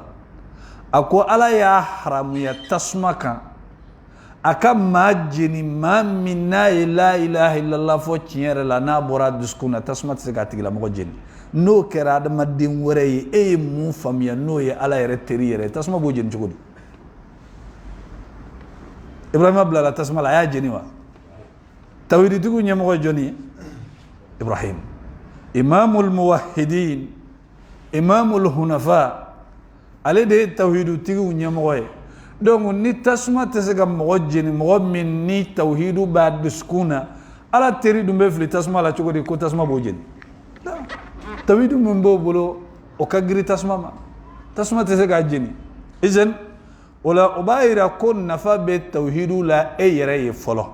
[SPEAKER 1] ako ala ya haram ya tasmaka aka majini ma minna la ilaha illa allah fo tiere la na bora duskuna tasmat se gatigla mo jeni no kera da madin wore e mu famiya no ye ala yere teriere tasma bo jeni jugudi ibrahim abla tasma la ya jeni wa tawhid tigu nyamo joni ibrahim imamul muwahhidin imamul hunafa ale de tawhid tigu nyamo donc ni tasma tesega mo jeni mo min ni tawhidu ba duskuna ala teri dumbe fli tasma la chugodi ko tasma bo jeni tawhidu mbo bolo o kagri tasma ma tasma tesega jeni izen wala ubaira kun nafa be tawhidu la yere folo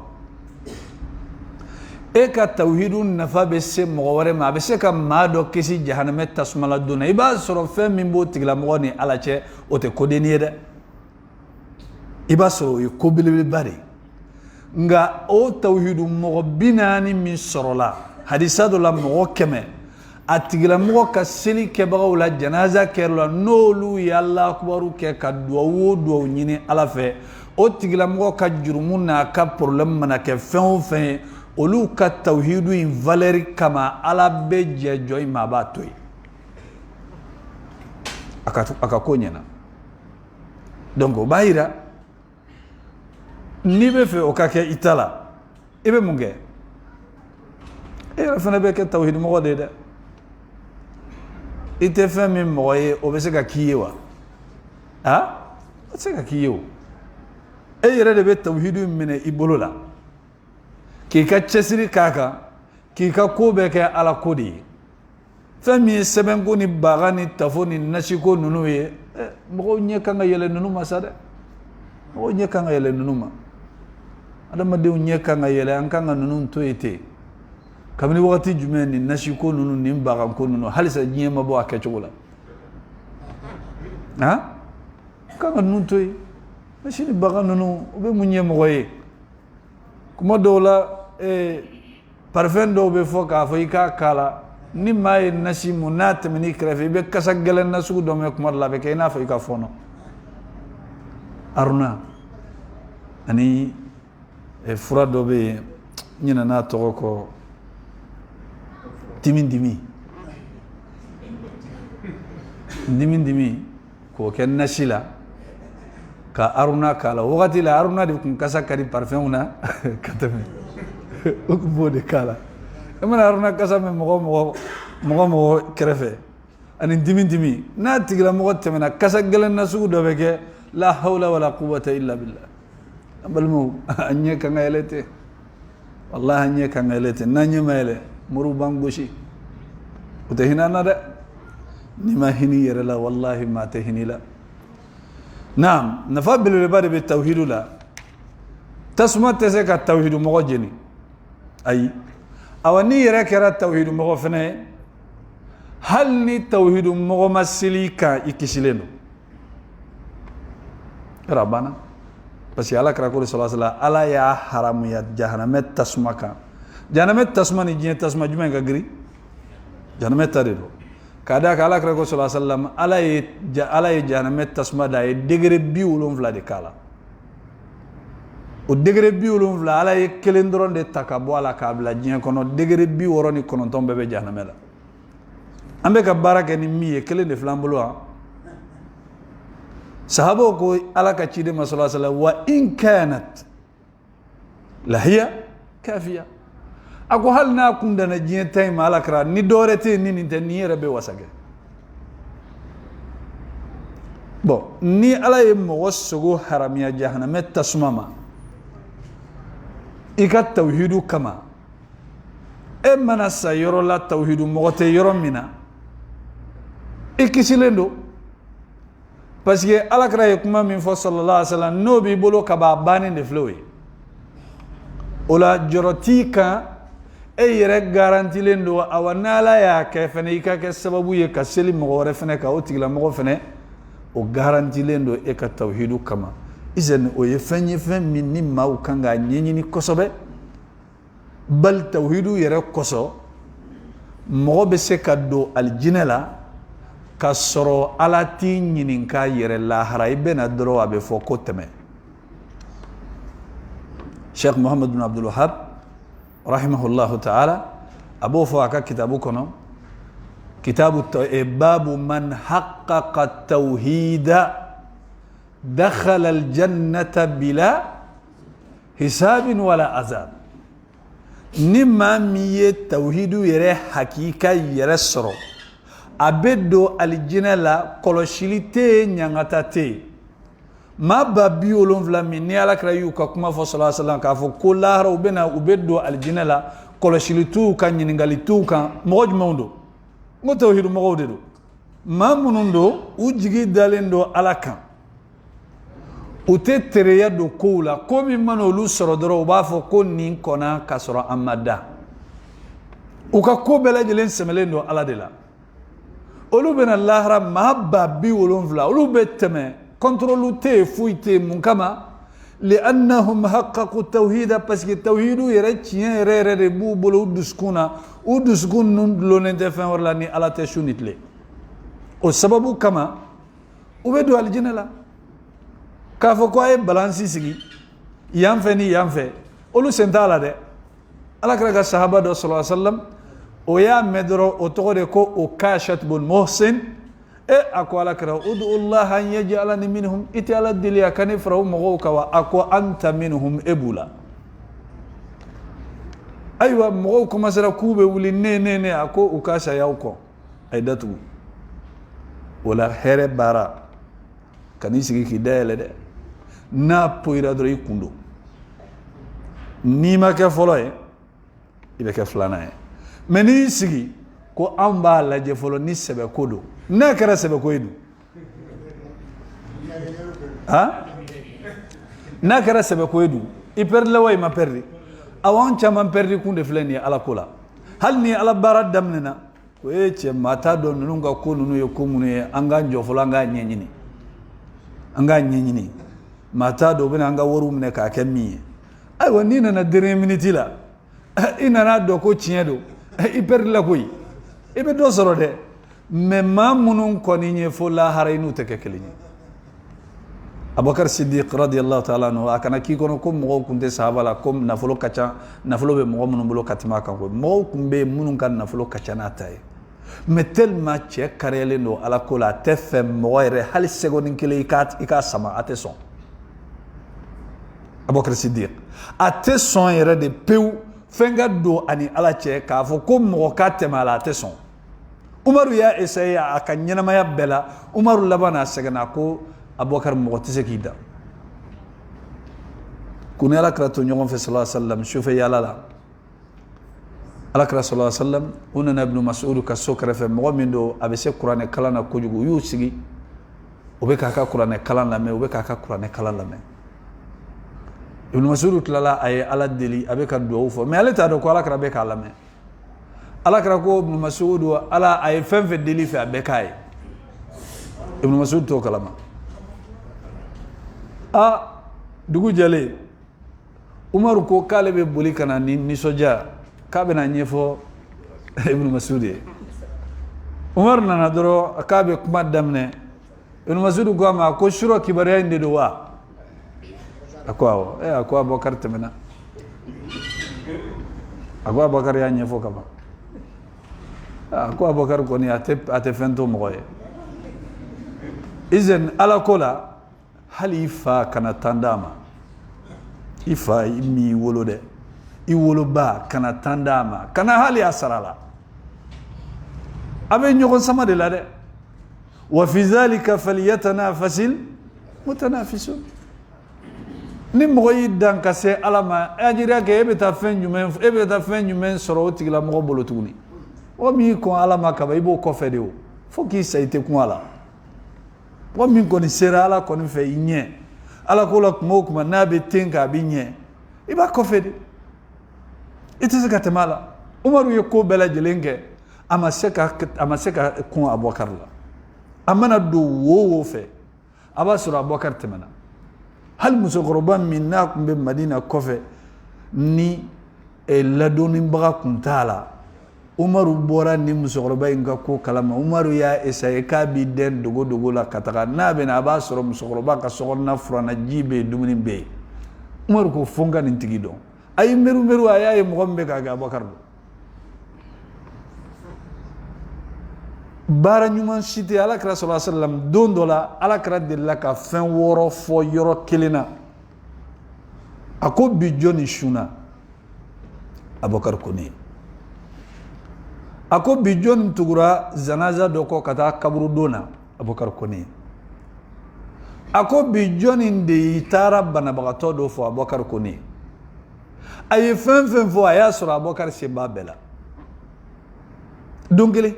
[SPEAKER 1] ka tawhidu nafa be se mogore ma be se ka mado kisi jahannama tasma la duna iba soro fe min bo tigla mo ni ala che o te kodeni de iba soro ko bilbil bari nga o tawhidu mo binani min sorola hadisadu la mo keme atigla mo ka seli ke bagawla janaza kerla nolu ya allah akbaru ke ka do nyini ala fe o tigla mo ka jurumuna ka problem mana ke fen olu ka tawhidu in valeur kama ala be je joy ma ba toy aka ko ɲɛna donc o b'a yira n'i bɛ fɛ o ka kɛ i ta la i bɛ mun kɛ e yɛrɛ fana bɛ kɛ tawhid mɔgɔ de ye dɛ i tɛ fɛn min mɔgɔ ye o bɛ se ka k'i ye wa o tɛ se ka k'i ye o e yɛrɛ de bɛ tawhid minɛ i bolo la k'i ka cɛsiri k'a kan k'i ka ko bɛɛ kɛ ala ko de ye fɛn min ye sɛbɛnko ni baga ni tafo ni nasiko ninnu ye mɔgɔw ɲɛ kan ka yɛlɛ ninnu ma sa dɛ mɔgɔw ɲɛ kan ka yɛlɛ ninnu ma adamadenw ɲɛ kan ka yɛlɛ an kan ka ninnu to yen ten kabini wagati jumɛn ni nasiko ninnu ni baganko ninnu halisa diɲɛ ma bɔ a kɛcogo la kan ka ninnu to yen nasi ni baga ninnu u bɛ mun ɲɛ mɔgɔ ye kuma dɔw la parfɛn dɔw bɛ fɔ k'a fɔ i k'a k'a la ni maa ye nasi mun n'a tɛmɛn'i kɛrɛfɛ i bɛ kasa gɛlɛn na sugu dɔ mɛn kuma dɔ la a bɛ kɛ i n'a fɔ i ka fɔɔnɔ aruna ani fura dɔ bɛ yen n ɲinɛna a tɔgɔ kɔ dimi k'o kɛ nasi la ka aruna k'a la wagati la aruna de tun kasa ka di parfɛnw na ka tɛmɛ o tun b'o de k'a la e mana aruna kasa mɛn mɔgɔ kɛrɛfɛ ani dimi n'a tigilamɔgɔ tɛmɛna kasa gɛlɛn na sugu dɔ bɛ kɛ la hawla wala quwwata illa billah an balimaw a ɲɛ kan ka yɛlɛ ten wallahi a ɲɛ kan ka yɛlɛ ten n'an ɲɛ ma yɛlɛ moriw b'an gosi o tɛ hinɛ an na dɛ n'i ma hinɛ i yɛrɛ la wallahi maa tɛ hinɛ i la naam nafa belebeleba de bɛ tawhidu la tasuma tɛ se ka tawhidu mɔgɔ jeni ayi awa n'i yɛrɛ kɛra tawhidu mɔgɔ fana ye hali ni tawhidu mɔgɔ ma seli i kan i kisilen don yɔrɔ a banna parce que ala kira ko sallallahu alaihi wasallam ala y'a haramuya jahanamɛ tasuma kan jahanamɛ tasuma ni diɲɛ tasuma jumɛn ka girin jahanamɛ ta de don k'a d'a kan ala kira ko sallallahu alaihi wasallam ala ye jahanamɛ tasuma da a ye degré 70 de k'a la o degré 70 ala ye kelen dɔrɔn de ta ka bɔ a la k'a bila diɲɛ kɔnɔ degré 69 bɛɛ bɛ jahanamɛ la an bɛ ka baara kɛ ni min ye kelen de filɛ an bolo wa sahabaw ko ala ka ciden ma sallallahu alaihi wasallam wa in kanat lahiya kafiya a ko hali n'a kun danna diɲɛ ta in ma ala kira ni dɔwɛrɛ tɛ yen ni nin tɛ ni yɛrɛ bɛ wasa kɛ bon ni ala ye mɔgɔ sogo haramiya jahanamɛ tasuma ma i ka tawhidu kama e mana sa yɔrɔ la tawhidu mɔgɔ tɛ yɔrɔ min na i kisilen don parce que alakira ye kuma min fɔ sallallahu alaihi wasallam n'o b'i bolo ka ban bannen de filɛ o ye o la jɔrɔ t'i kan e yɛrɛ garantilen don awa n'ala y'a kɛ fɛnɛ i ka kɛ sababu ye ka seli mɔgɔ wɛrɛ fɛnɛ kan o tigilamɔgɔ fɛnɛ o garantilen don e ka tawhidu kama izan o ye fɛn ye fɛn min ni maaw kan k'a ɲɛɲini kosɛbɛ bal tawhidu yɛrɛ kosɔn mɔgɔ bɛ se ka don alijinɛ la ka sɔrɔ ala t'i ɲininka yɛrɛ lahara i bɛna dɔrɔn a bɛ fɔ ko tɛmɛ sheikh muhammad bin abdul wahab rahimahullahu ta'ala a b'o fɔ a ka kitabu kɔnɔ kitabu babu man haqqaqa tawhida dakhala aljannata bila hisabin wala azab ni maa min ye tawhidu yɛrɛ hakika yɛrɛ sɔrɔ a bɛ don alijinɛ la kɔlɔsili tɛ yen ɲangata tɛ yen maa ba 70 min ni alakira y'u ka kuma fɔ sallallahu alaihi wasallam k'a fɔ ko lahara u bɛ don alijinɛ la kɔlɔsili t'u kan ɲininkali t'u kan mɔgɔ jumɛnw don n ko tawhidu mɔgɔw de don maa minnu don u jigi dalen don ala kan u tɛ tereya don kow la ko min mana olu sɔrɔ dɔrɔn u b'a fɔ ko nin kɔnna ka sɔrɔ an ma da u ka ko bɛɛ lajɛlen sɛmɛlen don ala de la olu bɛna lahara maa ba 70 olu bɛ tɛmɛ contrôle tɛ yen foyi tɛ yen mun kama li'annahum haqqaqu tawhida parce que tawhidu yɛrɛ tiɲɛ yɛrɛ de b'u bolo u dusukun na u dusukun ninnu dulonnen tɛ fɛn wɛrɛ la ni ala tɛ su ni tile o sababu kama u bɛ don alijinɛ la k'a fɔ ko a ye balansi sigi yan fɛ ni yan fɛ olu sen t'a la dɛ ala kɛra ka sahaba dɔ sallallahu alaihi wasallam o y'a mɛn dɔrɔn o tɔgɔ de ko Ukashat bun Muhsin ako ala kira udu Allah an yaj'alani minhum iti ala diliya kani farahu mogo kawa ako anta minhum ebula aywa mogo kuma sara kube wuli ne ako ukasha yauko ay datu wala here bara kani sigi ki dele de na poira dro ikundo ni ma ke folo e ibe ke flana e meni sigi ko amba la je folo ni sebe kodo na kara sebe koidu ha na kara sebe koidu iperle way ma perdi awan chaman perdi kunde fleni ala kola hal ni ala barad damnena ko eche mata do nunga ko nunu ye ko munu ye anga njofolo anga nyenyini mata do bina anga woru mne ka kemmi ay woni na 2 minutes la ina na do ko chiedo iperle la koy ibe do soro de mais mamunun ko ni nye fo la haraynu te kekelinyi Abubakar Siddiq radiyallahu ta'ala anhu akana ki kono ko mo kunte sahaba la kom nafolo kacha nafolo be mo munun bulo katima kan ko mo kumbe munun kan nafolo kacha na tay mais tellement che karele no ala ko la tefe mo ere hal segonin kile ika sama ateson Abubakar Siddiq ateson ere de peu fenga do ani ala che ka fo ko mo ka temala ateson Umaru ya esaya akanyana maya bela Umaru labana segana ko Abubakar mogotise kida kuni ala krato nyogon fe sallallahu alaihi wasallam shufe yalala ala kra sallallahu alaihi wasallam unana ibn mas'ud ka sokra fe mogomindo abese qur'ane kalana kojugu yusigi obeka ka qur'ane kalana me obeka ka qur'ane kalana me ibn mas'ud tlala ay ala deli abeka do fo me ala ta do ko ala kra be kala me ala kra ko ibn mas'ud ala ay fenfe deli fe abeka ibn mas'ud to kalama dugu jale Umaru ko kale be boli kana ni soja ka be na nyefo Ibn Mas'ud Umar nana doro ka be kuma damne Ibn Mas'ud ko ma ko shuro kibariya inde do wa akwa akwa Abubakar temena akwa Abubakar ya nyefo kama akwa Abubakar ko ni ate fento moye izen ala kola hali ifa kana tandama ifa mi wolo de I wolo ba kana tandama kana hali asarala abe nyogon sama de la de wa fi zalika falyatanafasil mutanafisun ni moyi dan kase alama ajira ke ebe ta fen nyumen soro tigla mo bolo tuguni o mi ko alama ka ibo ko fede o fo ki saite ku ala wa min ko ni sera ala ko ni fe inye ala ko la mo kuma na be tenka binye iba ko fede itese katemala Umaru ye ko bela jelenge amaseka ko Abubakar la amana do wo fe aba sura Abubakar temana hal musogoroban minna kumbe Madina kofe ni ladoni baga kuntala Umaru bora ni musogoroba inga ko kalama Umaru ya esaye ka bi den dogo la kataka na be na ba soro musogoroba ka sogorna furana jibe dumuni be Umaru ko fonga ni tigido ay meru ayaye mogombe ka ga Abubakar bara nyuman siti ala kra sallallahu alaihi wasallam don dola ala kra de la ka fen woro fo yoro kelina ako bi joni shuna Abubakar koni ako bi joni tugura zanaza doko kata kaburu dona Abubakar koni ako bi joni de itara bana bagato do fo Abubakar koni ay fen fo aya sura Abubakar se babela dongele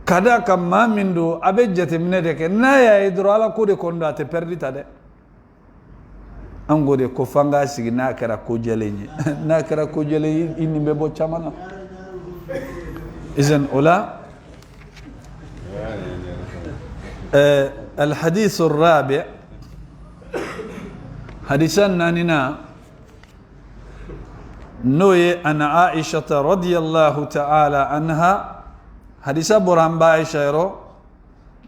[SPEAKER 1] kada ka mamindo abe jatemine de ke na ya idro ala ko de kondo ate perdita de angode ko fanga sigi na kara ko jelenye na kara ko jele inni be bo chamana izen ola الحديث الرابع حديثنا ننا نوي أن عائشة رضي الله تعالى عنها حديث برهان عائشة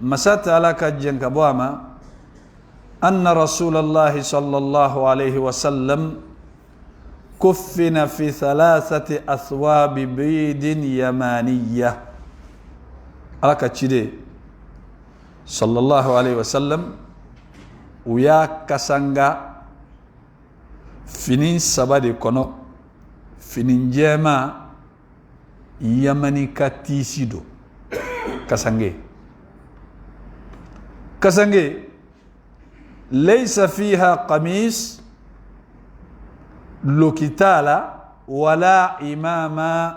[SPEAKER 1] مسات على كجن كبواما أن رسول الله صلى الله عليه وسلم كفن في 3 أثواب بيض يمانية ala ka cide sallallahu alaihi wasallam uya kasanga finin sabade kono finin jema yamani katisido kasange laysa fiha qamis lokitala wala imama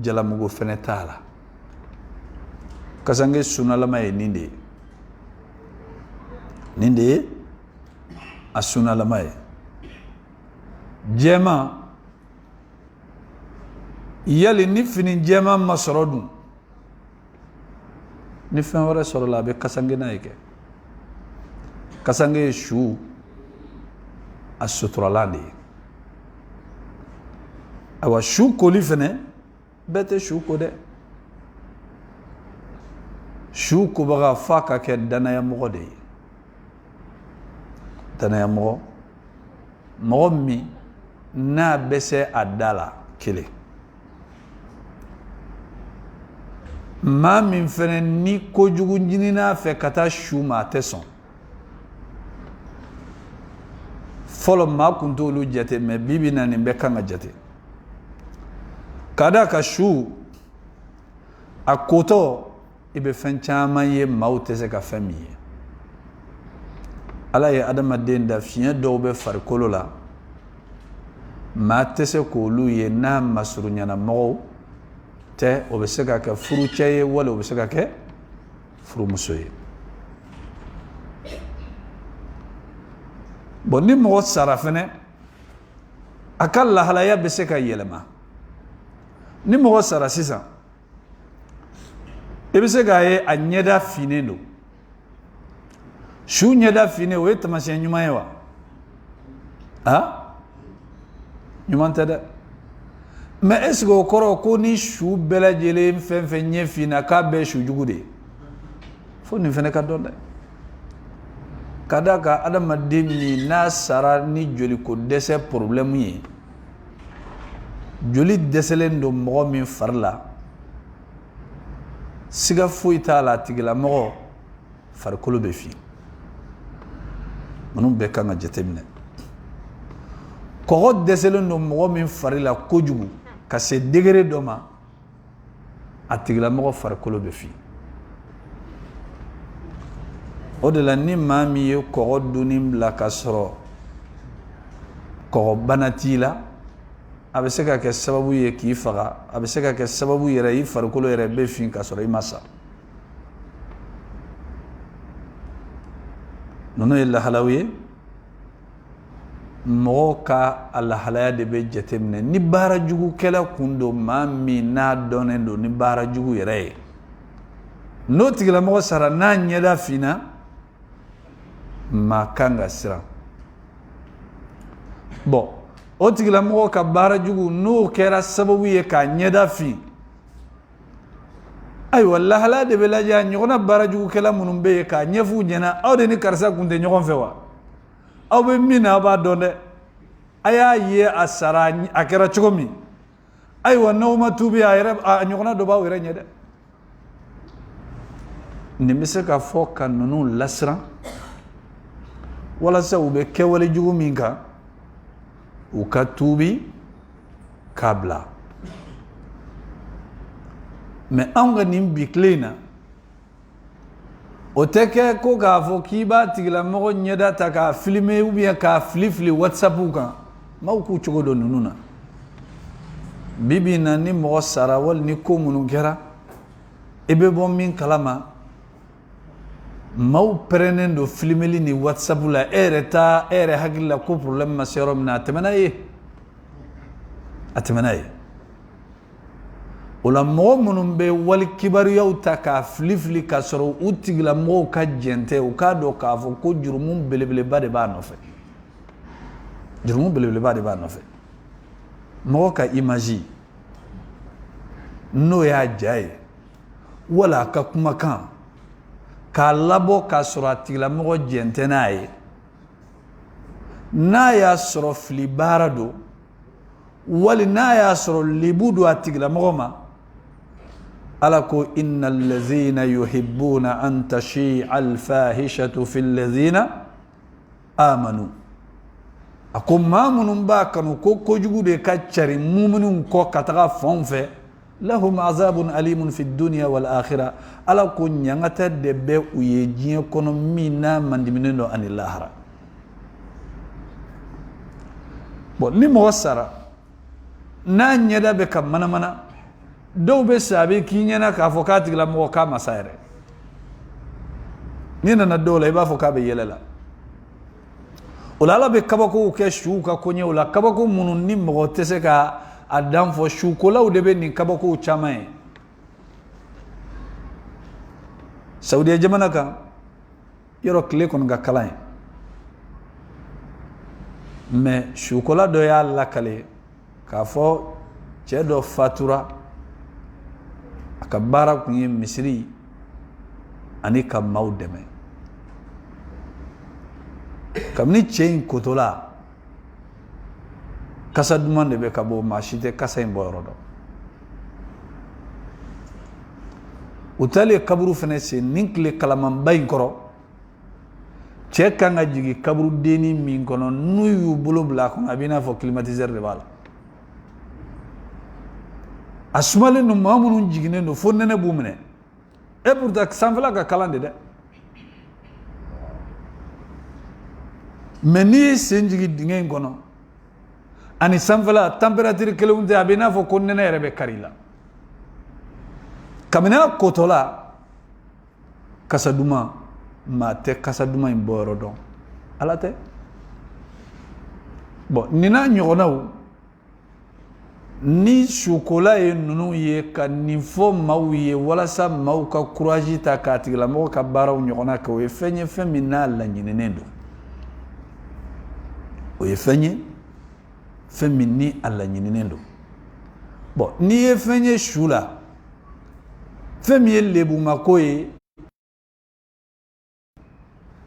[SPEAKER 1] jalamugo fenetala kasange sunalama e ninde asunalama e jema yali ni fini jema masorodu ni fen wara sorola be kasange na yake kasange shu asutralandi awa shu koli fene bete shu ko de shu ko baga faka ke danaya mogo de danaya mogo mi na bese adala kele ma min fene ni ko jugu jinina fe kata shu ma teson folo ma kunto lu jate me bibi na ni beka nga jate kada ka shu akoto ibe fen chama ye maute ka fami ala ye adama den da fiye do be farkolo la ma tese ko lu ye na masuru nyana mo te obeseka ka furu chaye wala obeseka ke furu musoye bonni mo sarafene akalla halaya beseka yelema ni mo sara sisa ebeseka ye anyeda finendo shu nyeda fine we tamasya nyuma yewa nyuma tada ma esgo koro ko ni shu bela jele fenfe nye fina ka be shu jugude fo ni fene ka donda kada ka adama demni na sara ni joli ko dese problème yi joli deselen do mo min farla siga fuita la tigla mo far kolo be fi manum be kan jetemne ko deselen do mo min farla kojugu ka se degré doma atigla mo far kolo be fi odela ni mami ye ko dunim la kasro ko banatila abeseka ke sababu ye ki faga abeseka ke sababu yere yi farkolo yere be fin kasro imasa nono illa halawi moka alla halaya de be jetemne ni bara jugu kala kundo mami na donendo ni bara jugu yere no tigla mo sara na nyeda fina makanga sira bon o tigla mo ka bara jugu no kera sababu ye ka nyeda fi ay wallahi hala de bela ja nyona bara jugu kala munum be ka nyefu nyena aw de ni karsa kunde nyogon fewa aw be mina ba donde aya ye asara akera chogomi ay wa no ma tubi ayra nyona do ba were nyede ni misaka foka nunu lasra wala sa ube kewale jugu minka ukatubi kabla me anga nimbi klina oteke ko ka fo kiba tigla mo nyeda ta ka filmer ou bien ka flifli whatsapp ka mawku chogo do nununa bibi na ni mo sara wal ni ko munu gera ebe bon min kalama mau prenendo filmeli ni whatsapp la ereta ere hagilla ko problem ma serom na atmanaye ola mo munum be wal kibar yauta ka flifli ka soro utigla mo ka jente o ka do ka fo ko jurumum belebele bade ba no fe mo ka imagi no ya jay wala ka kuma kan ka labo ka soro atigla mo jente naye na ya soro flibarado wali na ya soro libudu atigla mo ma alako innal ladzina yuhibbuna an tashi'a al-fahishatu fil ladzina amanu ako mamunun ba kanu ko kojugu de kaccari mu'minun ko kataga fonfe lahum azabun alimun fid dunya wal akhirah alako nyangata de be uye jiye kono mina mandiminendo anilahara bon ni mo sara na nyeda be kam mana do be sabe kinyana ka fokati la mo ka masaire ni na dola iba foka be yelela ulala be kabako ke shuka konye ula kabako munun ni mo tese ka adam fo shukola u debe ni kabako chamae saudi jamana ka yoro kle kon ga kalain mais shukola do ya lakale ka fo chedo fatura akabara kunye misri ani kamau deme kamni chain kotola kasa dumande be kabo mashite kasa imborodo utale kaburu fene se ninkle kalaman bayin koro cheka nga jigi kaburu deni min kono nuyu bulo bla kono abina fo climatiseur de bala asumale no mamunun jigine no fo nene bumene e pourtant sanfala ka kalande de meni senjigi dingen kono ani sanfala temperature kelunde abina fo ko nene rebe karila kamina kotola kasaduma mate kasaduma imboro don alate bon nina nyonaw ni chocolat e nunu ye ka nifo maw ye wala sa maw ka courage ta ka tigla mo ka baraw nyona ka we fenye femina la nyinenendo o ye fenye femini alla nyinenendo bon ni ye fenye shula femie lebu makoye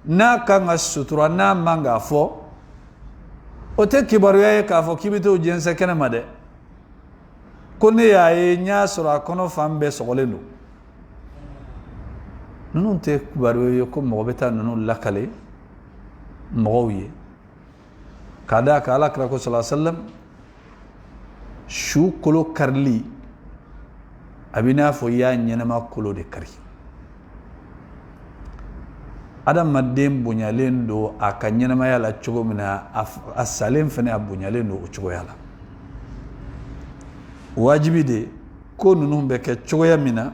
[SPEAKER 1] na kanga sutura na manga fo o te kibaru ya ka fo kibito jense kana made kone ya e nya sura kono fambe sogolendo nunu te kibaru yo ko mo beta nunu lakale mowiye kada ka ala krako sallallahu alaihi wasallam shu kolo karli abina fo ya nyenama kolo de kari adam madem bunyalen do akanyana mayala chugo mina asalem fene abunyalen do chugo yala wajibi de ko nunu beke chugo ya mina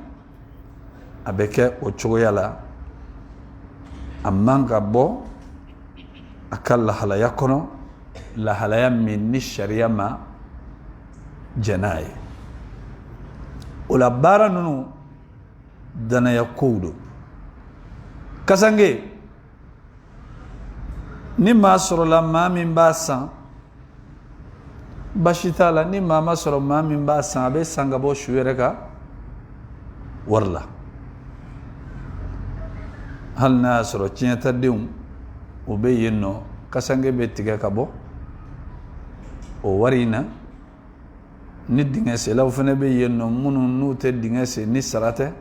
[SPEAKER 1] abeke o chugo yala amanga bo akalla hala yakono la halaya min sharia ma janai ula bara nunu dana yakudo kasange ni masoro la mami mbasa bashitala ni mama soro mami mbasa abe sanga bo shuwereka warla hal na soro chinyata dium ube yenno kasange be tiga kabo o warina ni dingese law fene be yenno munu nute dingese ni sarate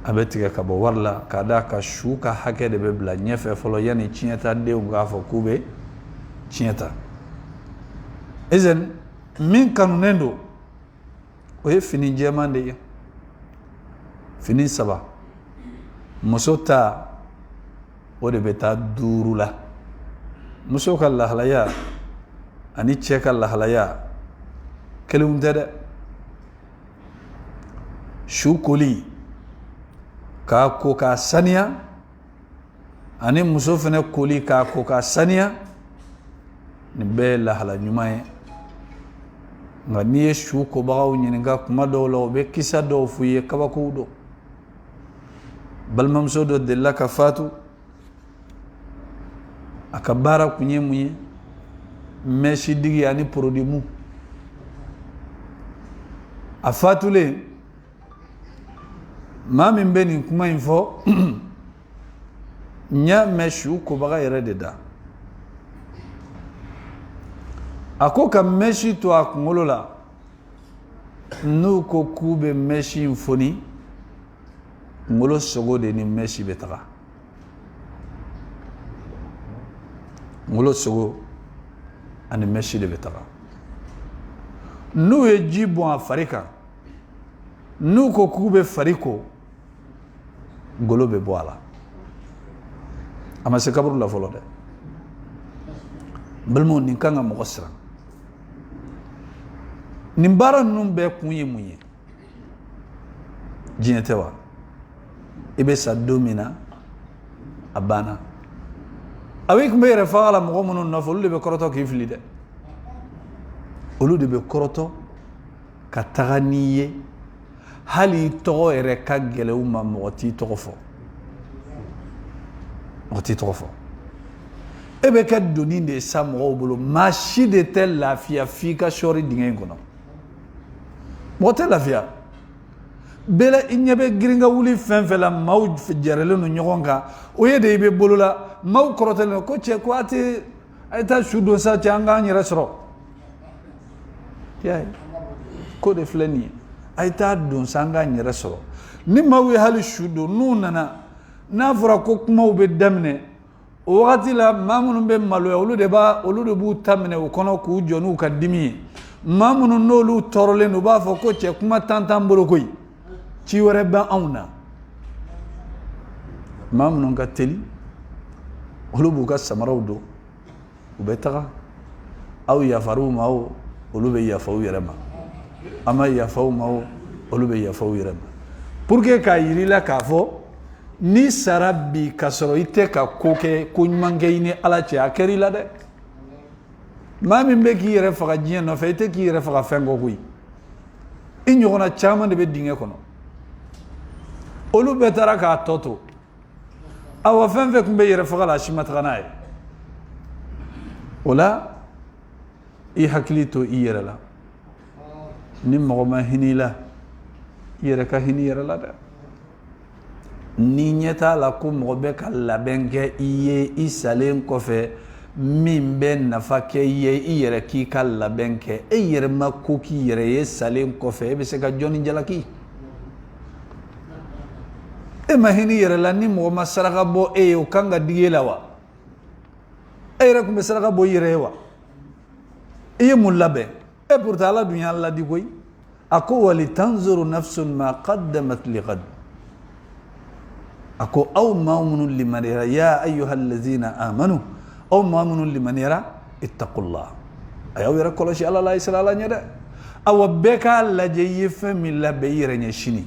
[SPEAKER 1] abetiga kabo warla kada ka shuka hake de be bla nyefe folo yani chinyata de ngafo kube chinyata ezen min kanunendo o ye fini jemande fini saba musota o de beta durula muso ka lahlaya ani cheka lahlaya kelum dede shukuli ka ko ka saniya ani muso fene koli ka ko ka saniya ni be la hala nyumaye ngani ye shuko bagaw nyininga kuma do lo be kisa do fuye kabako do bal mamso do de la kafatu akabara kunye muye meshi digi ani produit mu afatule mami mbeni kuma info nya meshu ko baga yere deda ako ka meshi to akungolola n'u ko k'u bɛ mèche in foni ngolo sogo de ni mèche bɛ taga ngolo sogo ani mèche de bɛ taga n'u ye ji bɔn a fari kan n'u ko k'u bɛ fari ko ngolo bɛ bɔ a la a ma se kaburu la fɔlɔ dɛ n balimaw nin kan ka mɔgɔ siran nin baara ninnu bɛɛ kun ye mun ye diɲɛ tɛ wa i bɛ sa don min na a banna a b'i kun bɛ yɛrɛ faga la mɔgɔ minnu nɔfɛ olu de bɛ kɔrɔtɔ k'i fili dɛ olu de bɛ kɔrɔtɔ ka taga n'i ye hali i tɔgɔ yɛrɛ ka gɛlɛn u ma mɔgɔ t'i tɔgɔ fɔ mɔgɔ t'i tɔgɔ fɔ e bɛ kɛ doni de ye sa mɔgɔw bolo maa si de tɛ lafiya f'i ka sɔɔri dingɛ in kɔnɔ mɔgɔ tɛ lafiya bɛɛ i ɲɛ bɛ girin ka wuli fɛn fɛn la maaw jɛrɛlen don ɲɔgɔn kan o ye de i bɛ bolo la maaw kɔrɔtɛlen don ko cɛ ko a ye taa su don sa cɛ an k'an yɛrɛ sɔrɔ y'a ye ko de filɛ nin ye a ye taa don sa an k'an yɛrɛ sɔrɔ ni maaw ye hali su don n'u nana n'a fɔra ko kumaw bɛ daminɛ o wagati la maa minnu bɛ maloya olu de b'u ta minɛ o kɔnɔ k'u jɔ n'u ka dimi ye maa minnu n'olu tɔɔrɔlen don u b'a fɔ ko cɛ kuma t'an bolo koyi ci wɛrɛ bɛ anw na maa minnu ka teli olu b'u ka samaraw don u bɛ taga aw yafar'u ma o olu bɛ yafa u yɛrɛ ma a ma yafa u ma o olu bɛ yafa u yɛrɛ ma pour que k'a yir'i la k'a fɔ ni sara bi ka sɔrɔ i tɛ ka ko kɛ ko ɲuman kɛ i ni ala cɛ a kɛr'i la dɛ maa min bɛ k'i yɛrɛ faga diɲɛ nɔfɛ i tɛ k'i yɛrɛ faga fɛn kɔ koyi i ɲɔgɔnna caman de bɛ dingɛ kɔnɔ olu bɛɛ taara k'a tɔ to awa fɛn fɛn tun bɛ yɛrɛ faga la a si ma taga n'a ye o la i hakili to i yɛrɛ la ni mɔgɔ ma hinɛ i la i yɛrɛ ka hinɛ i yɛrɛ la dɛ ni ɲɛ t'a la ko mɔgɔ bɛ ka labɛn kɛ i ye i salen kɔfɛ min bɛ nafa kɛ i ye i yɛrɛ k'i ka labɛn kɛ e yɛrɛ ma ko k'i yɛrɛ ye salen kɔfɛ e bɛ se ka jɔnni jalaki e ma hinɛ i yɛrɛ la ni mɔgɔ ma saraka bɔ e ye o kan ka digi e la wa e yɛrɛ tun bɛ saraka bɔ i yɛrɛ ye wa i ye mun labɛn e pourtant ala dun y'a ladi koyi a ko wali tanzuru nafsun ma qaddamat liqad a ko aw maa minnu limaniyara ya ayyuhallazina amanu aw maa minnu limaniyara ittaqullah a y'aw yɛrɛ kɔlɔsi ala la i sera ala ɲɛ dɛ awa bɛɛ k'a lajɛ i ye fɛn min labɛn i yɛrɛ ɲɛ sini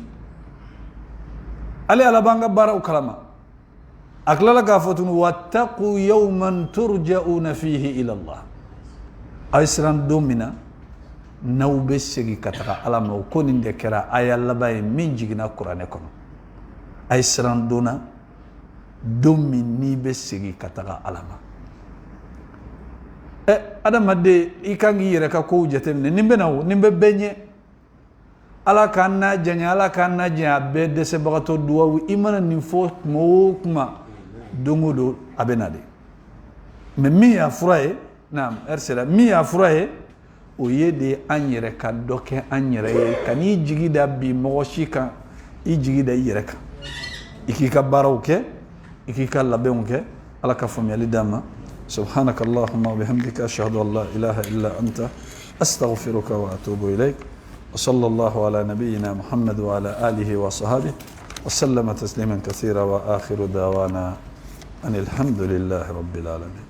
[SPEAKER 1] ale ala b'an ka baaraw kalama a tilala k'a fɔ tuguni wattaqu yawman turja'una fihi ila Allah a ye siran don min na n'aw bɛ segin ka taga ala ma o ko nin de kɛra aya laban ye min jiginna kuranɛ kɔnɔ a ye siran don na don min n'i bɛ segin ka taga ala ma adamaden i kan k'i yɛrɛ ka kow jateminɛ nin bɛ na o nin bɛ bɛɛ ɲɛ ala k'an n'a janya ala k'an n'a janya a bɛɛ dɛsɛbagatɔ duwawu i mana nin fɔ kuma o kuma don o don a bɛ na de mɛ min y'a fura ye naam sera min y'a fura ye o ye de an yɛrɛ ka dɔ kɛ an yɛrɛ ye ka n'i jigi da bi mɔgɔ si kan i jigi da i yɛrɛ kan i k'i ka baaraw kɛ i k'i ka labɛnw kɛ ala ka faamuyali d'an ma subhanaka allahumma wa bihamdika ashhadu an la ilaha illa anta astaghfiruka wa atubu ilayk wa sallallahu ala nabiyyina muhammad wa ala alihi wa sahbihi wa sallama tasliman kathira wa akhiru dawana anil hamdulillahi rabbil alamin